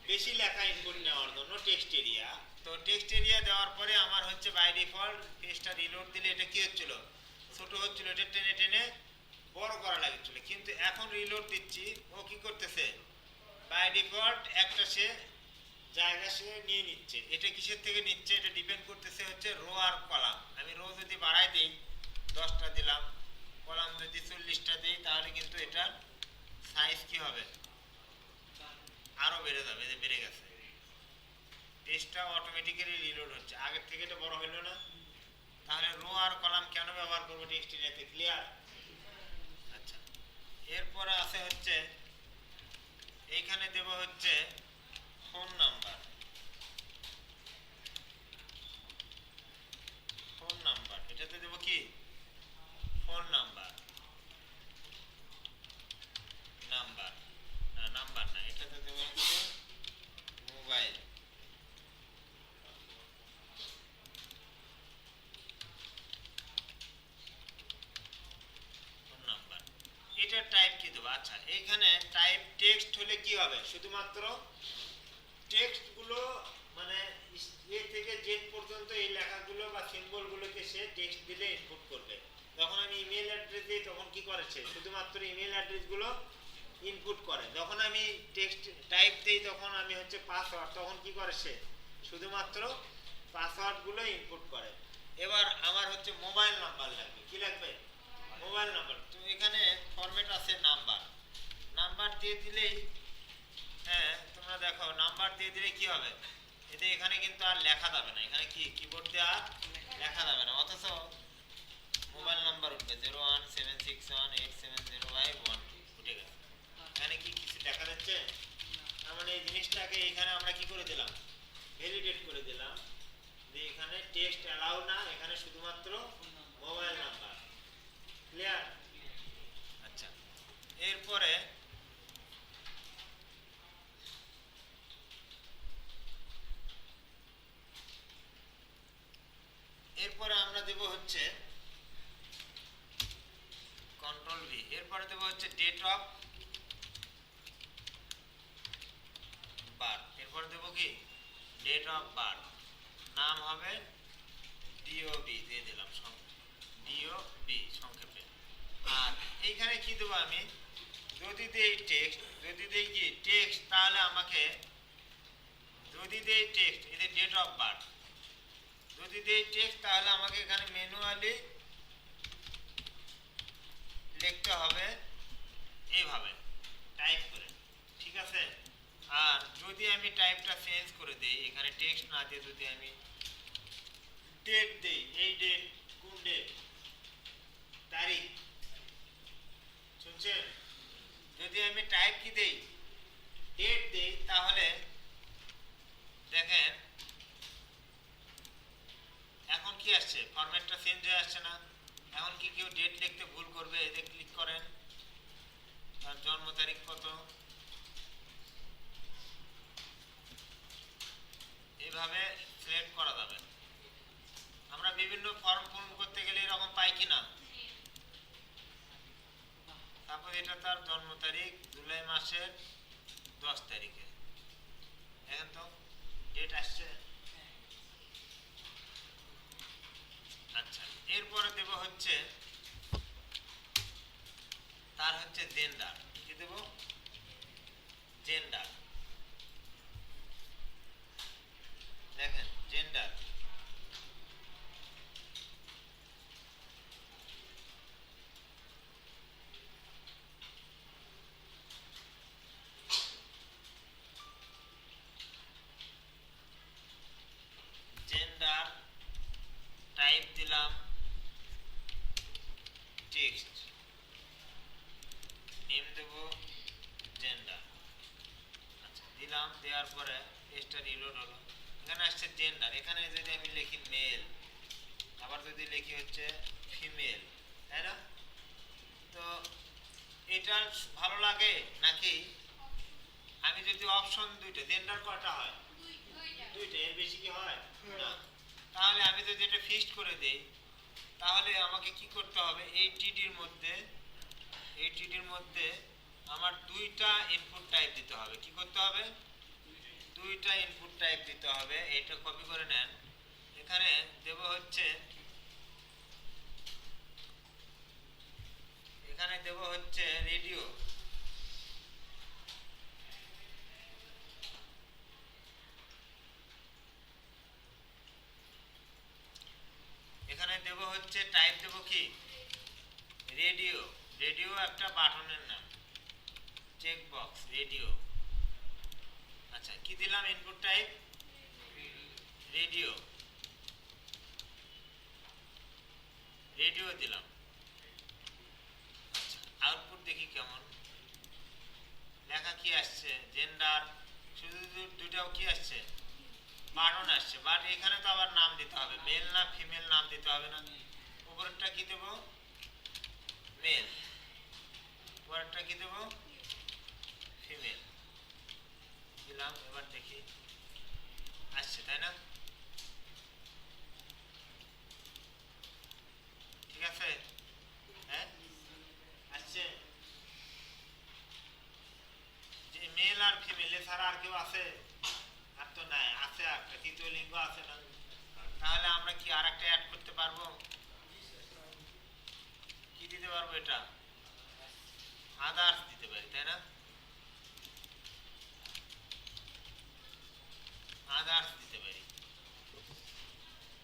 বেশি লেখা ইনপুট নেওয়ার জন্য টেক্সট এরিয়া। তো টেক্সট এরিয়া দেওয়ার পরে আমার হচ্ছে বাই ডিফল্ট পেজটা রিলোড দিলে এটা কি হচ্ছিল? ছোট হচ্ছিল। এটা টেনে টেনে বড় করা লাগছিল, কিন্তু এখন রিলোড দিচ্ছি, ও কি করতেছে? বাই ডিফল্ট একটা সে জায়গা সে নিয়ে নিচ্ছে। এটা কিসের থেকে নিচ্ছে? এটা ডিপেন্ড করতেছে হচ্ছে রো আর কলাম। আমি রো যদি বাড়াই দিই, 10টা দিলাম, কলাম যদি 40টা দিই, তাহলে কিন্তু এটার সাইজ কি হবে? আরো বেড়ে যাবে। যে বেড়ে গেছে, পেজটা অটোমেটিক্যালি রিলোড হচ্ছে। আগের থেকে এটা বড় হলো না? তাহলে রো আর কলাম কেন ব্যবহার করবো টেক্সট এরিয়াতে? ক্লিয়ার? আচ্ছা, এরপরে আছে হচ্ছে এইখানে দেব হচ্ছে ফোন নাম্বার। ফোন নাম্বার, এটাতে দেব কি? Phone number. আচ্ছা, এইখানে টাইপ টেক্সট হলে কি হবে, শুধুমাত্র টেক্সটগুলো মানে এ থেকে জেড পর্যন্ত এই লেখাগুলো বা সিম্বলগুলোকে সে টেক্সট দিলে ইনপুট করবে। যখন আমি ইমেল অ্যাড্রেস দিই তখন কি করেছে, শুধুমাত্র ইমেল অ্যাড্রেসগুলো ইনপুট করে। যখন আমি টেক্সট টাইপ দিই তখন আমি হচ্ছে পাসওয়ার্ড, তখন কি করে সে শুধুমাত্র পাসওয়ার্ডগুলো ইনপুট করে। এবার আমার হচ্ছে মোবাইল নাম্বার লাগবে, কি লাগবে, মোবাইল নাম্বার। তো এখানে ফরম্যাট আছে নাম্বার, নাম্বার দিয়ে দিলেই, হ্যাঁ তোমরা দেখো নাম্বার দিয়ে দিলে কি হবে, এতে এখানে কিন্তু আর লেখা যাবে না, এখানে কি কিবোর্ড দিয়ে আর লেখা যাবে না, অথচ মোবাইল নাম্বার উঠবে 01761870512 উঠে গেছে। এখানে কি কিছু দেখা যাচ্ছে, তার মানে এই জিনিসটাকে এখানে আমরা কি করে দিলাম, ভ্যালিডেট করে দিলাম যে এখানে টেক্সট অ্যালাউ না, এখানে শুধুমাত্র মোবাইল নাম্বার। ক্লিয়ার? আচ্ছা, এরপরে আমরা দেব হচ্ছে কন্ট্রোল ভি, এরপরে দেব হচ্ছে ডেট অফ বার্থ, এরপরে দেব কি ডেট অফ বার্থ, নাম হবে ডিওবি দিয়ে দিলাম, ডিওবি সংক্ষেপে। আর এইখানে কি দেবো আমি, যদি দেই টেক্সট, যদি দেই কি টেক্সট, তাহলে আমাকে যদি দেই টেক্সট, এটা ডেট অফ বার্থ, যদি দেই টেক্সট তাহলে আমাকে এখানে ম্যানুয়ালি লিখতে হবে এইভাবে টাইপ করে, ঠিক আছে। আর যদি আমি টাইপটা চেঞ্জ করে দেই, এখানে টেক্সট না দিয়ে যদি আমি ডেট দেই, এই ডেট কোন ডেট, তারিখ, শুনছেন, যদি আমি টাইপ কি দেই ডেট দেই, তাহলে দেখেন এখন কি আসছে, ফরম্যাটটা চেঞ্জ হয়ে আসছে না। এখন কি কেউ ডেট লিখতে ভুল করবে, এতে ক্লিক করেন, তার জন্ম তারিখ কত, এইভাবে সিলেক্ট করা যাবে। আমরা বিভিন্ন ফর্ম পূরণ করতে গেলে এরকম পাই কিনা, তারপর এটা তার জন্ম তারিখ জুলাই মাসের 10 তারিখে, এখন তো ডেট আসছে। আচ্ছা, এরপরে দেব হচ্ছে তার হচ্ছে জেন্ডার, কি দেব, জেন্ডার, দেখেন জেন্ডার, জেন্ডার টাইপ দিলাম টেক্সট, নেম দেব জেন্ডার। আচ্ছা, দিলাম, দেওয়ার পরে পেজটা রিলোড হলো, এখানে আসছে জেন্ডার, এখানে যদি আমি লিখি মেল, আবার যদি লিখি হচ্ছে ফিমেল, তাই না, তো এটা ভালো লাগে নাকি আমি যদি অপশন দুইটা, জেন্ডার কয়টা হয়, দুইটা, এর বেশি কি হয় না, তাহলে আমি যদি এটা ফিক্সড করে দেই, তাহলে আমাকে কি করতে হবে, এই টিডির মধ্যে, এই টিডির মধ্যে আমার দুইটা ইনপুট টাইপ দিতে হবে, কি করতে হবে, দুইটা ইনপুট টাইপ দিতে হবে। এটা কপি করে নেন, এখানে দেব হচ্ছে, এখানে দেব হচ্ছে রেডিও, এখানে দেব হচ্ছে টাইপ দেব কি রেডিও, রেডিও একটা বাটনের নাম, চেক বক্স রেডিও। আচ্ছা, কি দিলাম ইনপুট টাইপ রেডিও, রেডিও দিলাম। আচ্ছা, আউটপুট দেখি কেমন, লেখা কি আসছে, জেন্ডার, শুধু দুইটাও কি আসছে, বাটন আসছে, বাট এখানে তো আবার নাম দিতে হবে, মেল না ফিমেল নাম দিতে হবে না। উপরেরটা কি দেব, মেল, পরেরটা কি দেব, ফিমেল দিলাম। এবার দেখি আসছে, তাই না, ঠিক আছে, হ্যাঁ আসছে। ছাড়া আর কেউ আছে? আর তো নাই, আছে একটা তৃতীয় লিঙ্গ আছে না? তাহলে আমরা কি আর একটা অ্যাড করতে পারবো? কি দিতে পারবো? এটা আদার্স দিতে পারি, তাই না? আদার্স দিতে পারি।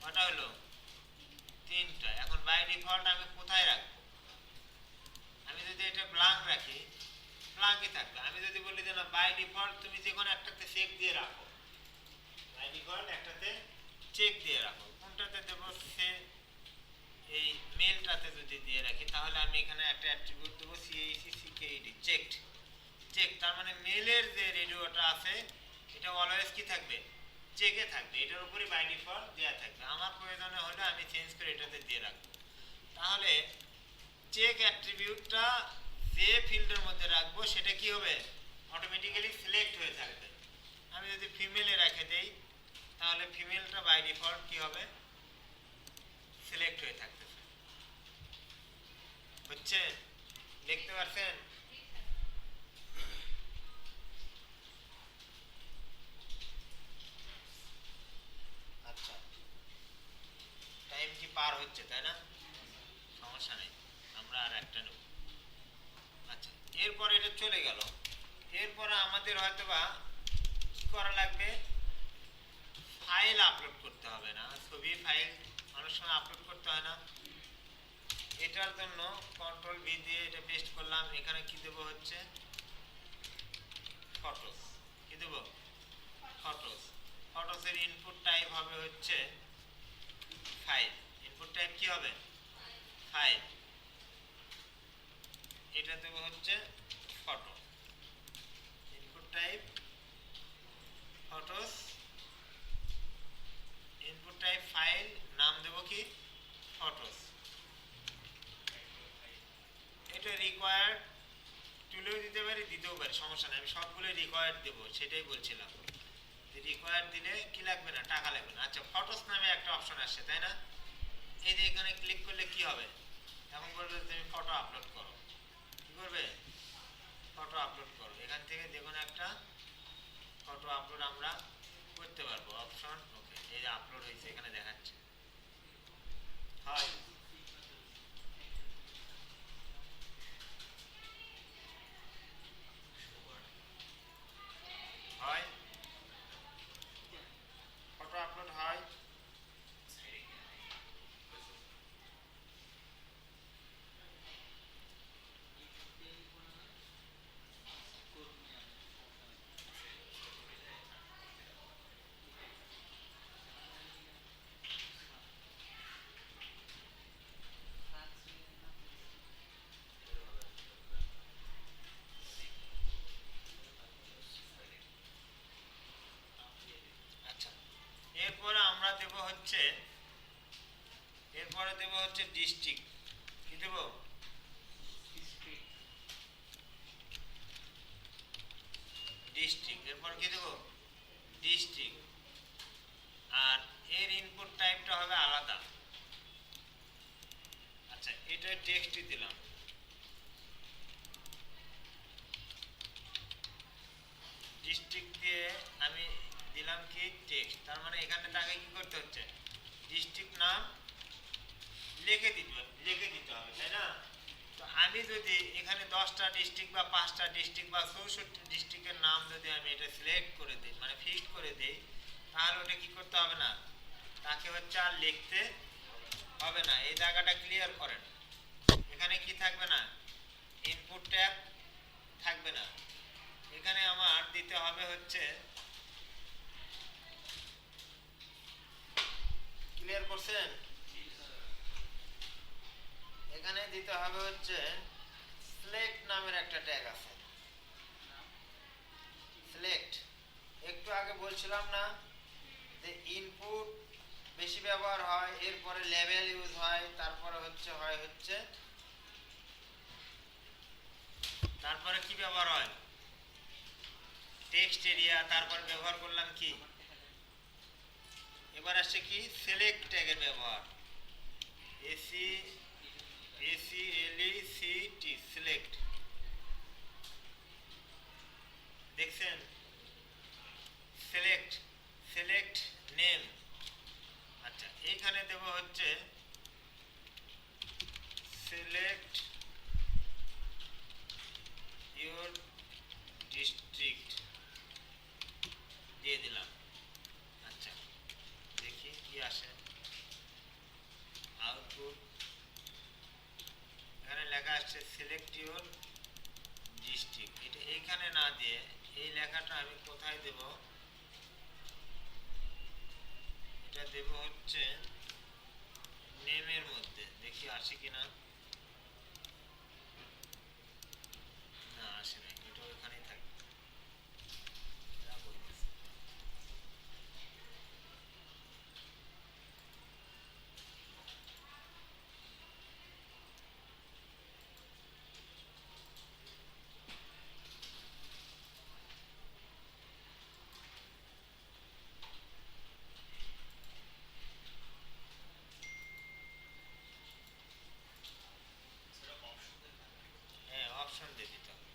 কটা হলো? তিনটা। এখন বাই ডিফল্ট আমি কোথায় রাখবো? আমি যদি এটা ব্ল্যাঙ্ক রাখি, ব্ল্যাঙ্কই থাকবে। আমি যদি বলি যে না, বাই ডিফল্ট তুমি যে কোনো একটাতে চেক দিয়ে রাখো, বাই ডিফল্ট একটাতে চেক দিয়ে রাখো, কোনটাতে দেবো? সে এই মেলটাতে যদি দিয়ে রাখি, তাহলে আমি এখানে একটা অ্যাট্রিবিউট দেবো CACCKED, চেকড। চেক তার মানে মেলের যে রেডিওটা আছে এটা অলওয়েজ কি থাকবে? চেকে থাকবে, এটার উপরই বাই ডিফল্ট দেওয়া থাকবে। আমার প্রয়োজনে হলে আমি চেঞ্জ করে এটাতে দিয়ে রাখবো। তাহলে চেক অ্যাট্রিবিউটটা যে ফিল্ডের মধ্যে রাখবো সেটা কি হবে? অটোমেটিক্যালি সিলেক্ট হয়ে থাকবে। আমি যদি ফিমেলে রেখে দেই, তাহলে ফিমেলটা বাই ডিফল্ট কি হবে? সিলেক্ট হয়ে থাকতেছে। হচ্ছে? দেখতে পাচ্ছেন? আচ্ছা, টাইম কি পার হচ্ছে, তাই না? সমস্যা নেই, আমরা আর একটা নেব। আচ্ছা, এরপর এটা চলে গেল। এরপরে আমাদের হয়তোবা কি করা লাগবে? ফাইল আপলোড করতে হবে না? ছবি ফাইল অনেক সময় আপলোড করতে হয় না? এটার জন্য কন্ট্রোল ভি দিয়ে এটা পেস্ট করলাম। এখানে কি দেবো হচ্ছে ফটোস। কি দেব? ফটোস। ফটোসের ইনপুট টাইপ হবে হচ্ছে ফাইল। ইনপুট টাইপ কি হবে? ফাইল। এটা দেবো হচ্ছে photo. Input type photos, input type file, নাম দেবো কি? ফটোস। এটা রিকোয়ার্ড তুলেও দিতে পারি, দিতেও পারি, সমস্যা নেই। আমি সবগুলো রিকোয়ার্ড দেবো, সেটাই বলছিলাম। রিকোয়ার্ড দিলে কি লাগবে না? টাকা লাগবে না। আচ্ছা, ফটোস নামে একটা অপশন আসছে, তাই না? এই যে এখানে ক্লিক করলে কি হবে? এখন বলবে তুমি ফটো আপলোড করো। কি করবে? ফটো আপলোড করো। এখান থেকে যে কোনো একটা ফটো আপলোড আমরা করতে পারবো। অপশন, ওকে, এই যে আপলোড হয়েছে এখানে দেখাচ্ছে। হয়? হয়? ফটো আপলোড হয়? আচ্ছা, এরপরে আমরা দেব হচ্ছে, এরপরে দেব হচ্ছে ডিস্ট্রিক্ট। কি দেব? ডিস্ট্রিক্ট। এরপর কি দেব? ডিস্ট্রিক্ট। আর এর ইনপুট টাইপটা হবে আলাদা। আচ্ছা, এটা টেক্সটই দিলাম। ডিস্ট্রিক্ট দিয়ে আমি দিলাম কি? টেক্সট। তার মানে এখানে তাকে কি করতে হচ্ছে? ডিস্ট্রিক্ট নাম লিখে দিতে হবে, তাই না? তো আমি যদি এখানে 10টা ডিস্ট্রিক্ট বা 5টা ডিস্ট্রিক্ট বা 64 ডিস্ট্রিক্টের নাম যদি আমি এটা সিলেক্ট করে দিই, মানে ফিক্সড করে দিই, তাহলে ওটা কি করতে হবে না? তাকে হচ্ছে আর লিখতে হবে না। এই জায়গাটা ক্লিয়ার করেন। এখানে কি থাকবে না? ইনপুট ট্যাব থাকবে না। এখানে আমার দিতে হবে হচ্ছে, ক্লিয়ার করছেন? এখানে দিতে হবে হচ্ছে সিলেক্ট নামের একটা ট্যাগ আছে। সিলেক্ট, একটু আগে বলছিলাম না যে ইনপুট বেশি ব্যবহার হয়, এরপরে লেভেল ইউজ হয়, তারপরে হচ্ছে তারপরে কি ব্যবহার হয়? Text area. তারপর ব্যবহার করলাম কি? এবার আসছে কি? সিলেক্ট ট্যাগের ব্যবহার। এসি ACLECT, সিলেক্ট। দেখছেন? Select select name. আচ্ছা এইখানে দেব হচ্ছে সিলেক্ট ইউর ডিস্ট্রিক্ট দিয়ে দিলাম। আচ্ছা দেখি কি আসে আউটপুট। এখানে লেখা আসছে সিলেক্ট ইউর ডিস্ট্রিক্ট। এটা এইখানে না দিয়ে এই লেখাটা আমি কোথায় দেব? এটা দেব হচ্ছে নেমের মধ্যে। দেখি আসে কিনা। না আসে না, এটা ওখানেই থাকবে। হ্যাঁ অপশন দিয়ে দিতে হবে।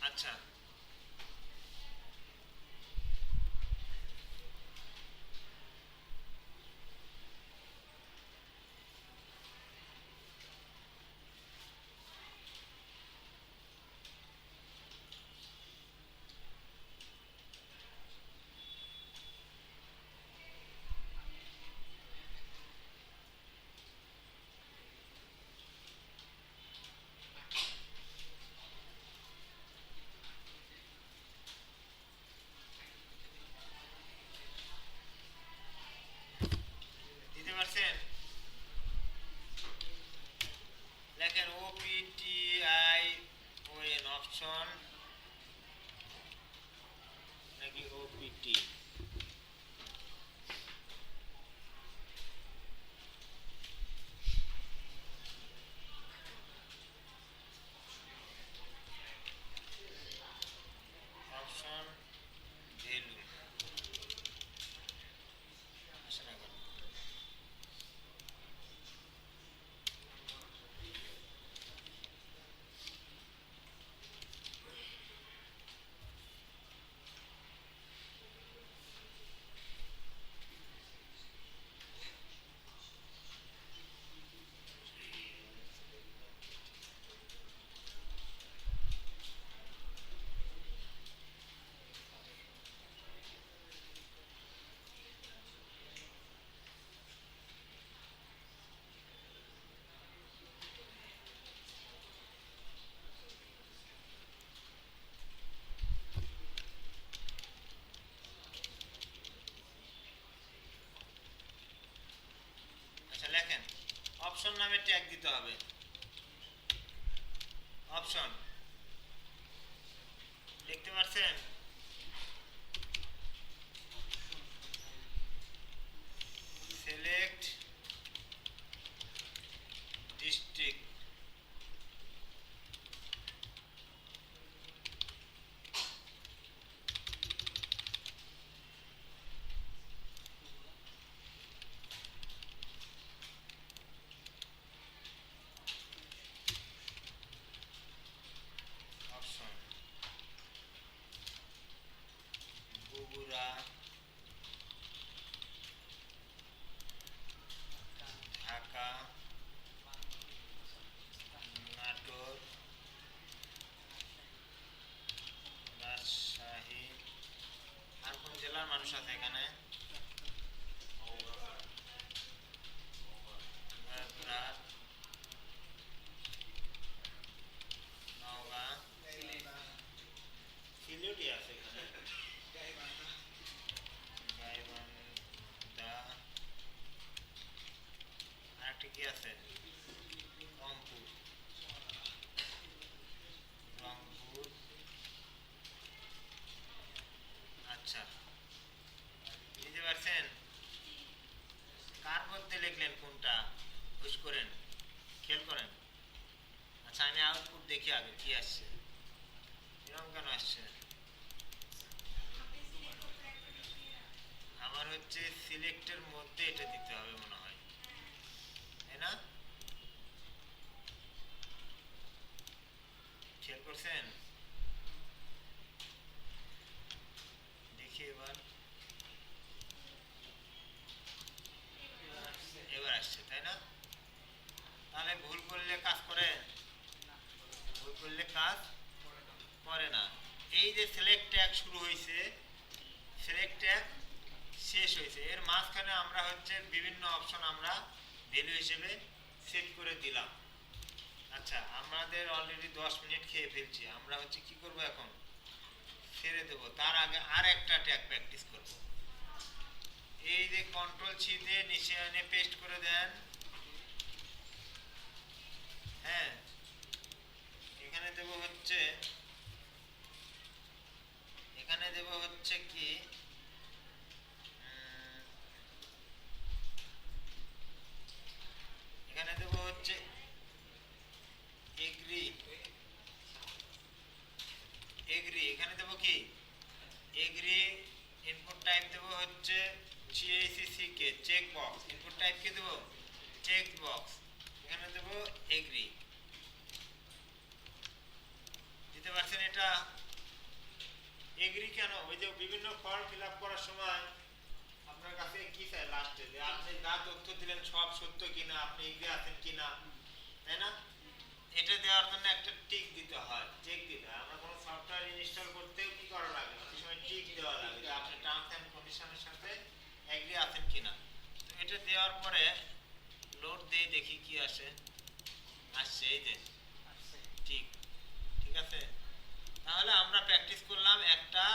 আচ্ছা দিতে পারছেন? লেখেন OPTION অপশন নাকি OPT? অপশন ভ্যালু আসে না কেন? আচ্ছা লেখেন অপশন নামে ট্যাগ দিতে হবে। অপশন লিখতে পারছেন? Select district. Option Bogura, Dhaka, Natore, Rajshahi. আর কোন জেলার মানুষ আছে এখানে? রাত, নওগাঁ, সিলেটই আছে এখানে, গাইবান্ধা, আরেকটা কি আছে? রংপুর, রংপুর। আচ্ছা বুঝতে পারছেন? কার মধ্যে লিখলেন কোনটা? বুঝ করেন, খেয়াল করেন। আচ্ছা আমি আউটপুট দেখি আগে কি আসছে। এরকম কেন আসছে? আমার হচ্ছে সিলেক্টের মধ্যে এটা দিতে হবে মনে হয়, তাই না? খেয়াল করছেন? করলে কাজ করে না। এই যে সিলেক্ট ট্যাগ শুরু হয়েছে, সিলেক্ট ট্যাগ শেষ হয়েছে, এর মাঝখানে আমরা হচ্ছে বিভিন্ন অপশন আমরা ভ্যালু হিসেবে সেট করে দিলাম। আচ্ছা, আমাদের অলরেডি 10 মিনিট খেয়ে ফেলছি, আমরা হচ্ছে কি করব এখন, ছেড়ে দেব। তার আগে আর একটা ট্যাগ প্র্যাকটিস করব। এই যে কন্ট্রোল সি দিয়ে নিচে এনে পেস্ট করে দেন। হ্যাঁ, এখানে দেব হচ্ছে, এখানে দেব হচ্ছে কি, এখানে দেব হচ্ছে এগ্রি, এগ্রি, এখানে দেব কি এগ্রি। ইনপুট টাইপ দেব হচ্ছে CACCK, check box. Input type কি দেব, চেক বক্স। এখানে দেব এগ্রি। দিতে পারছেন এটা? এগ্রি কেন, ওই যে বিভিন্ন ফর্ম ফিল আপ করার সময় আপনার কাছে কি চাই লাস্টে, যে আপনি যা তথ্য দিলেন সব সত্য কিনা, আপনি এগ্রি আছেন কিনা, তাই না? এটা দেওয়ার জন্য একটা টিক দিতে হয়, চেক দিতে হয়। আমরা কোনো সফটওয়্যার ইনস্টল করতেও কি করা লাগে, অনেক সময় টিক দেওয়া লাগে যে আপনি টার্মস এন্ড কন্ডিশনের সাথে এগ্রি আছেন কিনা। তো এটা দেওয়ার পরে লোড দিয়ে দেখি কি আসে। আসছে, এই যে ঠিক, ঠিক আছে। তাহলে আমরা প্র্যাকটিস করলাম একটা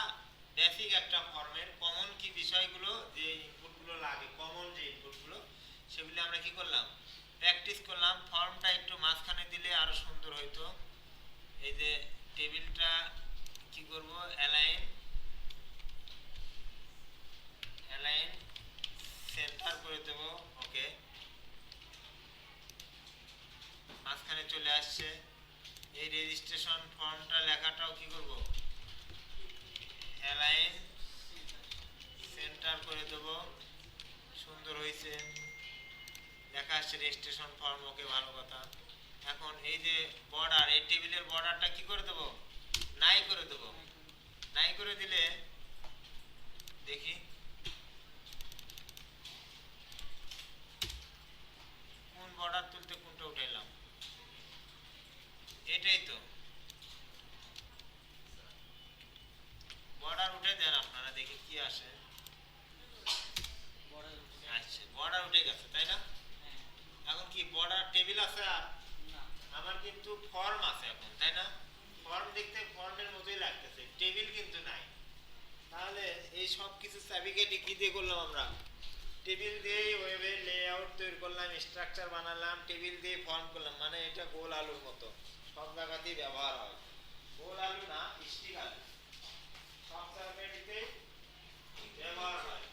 বেসিক একটা ফর্মের কমন কি বিষয়গুলো, যে ইনপুটগুলো লাগে, কমন যে ইনপুটগুলো, সেগুলো আমরা কি করলাম, প্র্যাকটিস করলাম। ফর্মটা একটু মাঝখানে দিলে আরো সুন্দর হইতো। এই যে টেবিলটা কি করব, অ্যালাইন, অ্যালাইন সেন্টার করে দেব। ওকে, মাঝখানে চলে আসছে। এই রেজিস্ট্রেশন ফর্মটা লেখাটাও কি করব, অ্যালাইন সেন্টার করে দেব। সুন্দর হয়েছে, লেখা আসছে রেজিস্ট্রেশন ফর্ম। ওকে, ভালো কথা। এখন এই যে বর্ডার, এই টেবিলের বর্ডারটা কি করে দেব, নাই করে দেব। নাই করে দিলে দেখি কোন বর্ডার তুলতে কোনটা উঠাইলাম, এটাই তো। বর্ডার উঠে দেন আপনারা, দেখি কি আসে। আচ্ছা, বর্ডার উঠে গেছে, তাই না? এখন কি বর্ডার টেবিল আছে? আর আমার কিন্তু ফর্ম আছে এখন, তাই না? ফর্ম দেখতে ফর্মের মতোই লাগতেছে, টেবিল কিন্তু নাই। তাহলে এই সব কিছু চাবিকাঠি কি দিয়ে করলাম আমরা, টেবিল দিয়ে ওয়েবে লেআউট তৈরি করলাম, স্ট্রাকচার বানালাম, টেবিল দিয়ে ফর্ম করলাম। মানে এটা গোল আলুর মতো সব জায়গাতেই ব্যবহার হয়। গোল আলু না, স্টিক আলু, সব জায়গাতেই ব্যবহার হয়।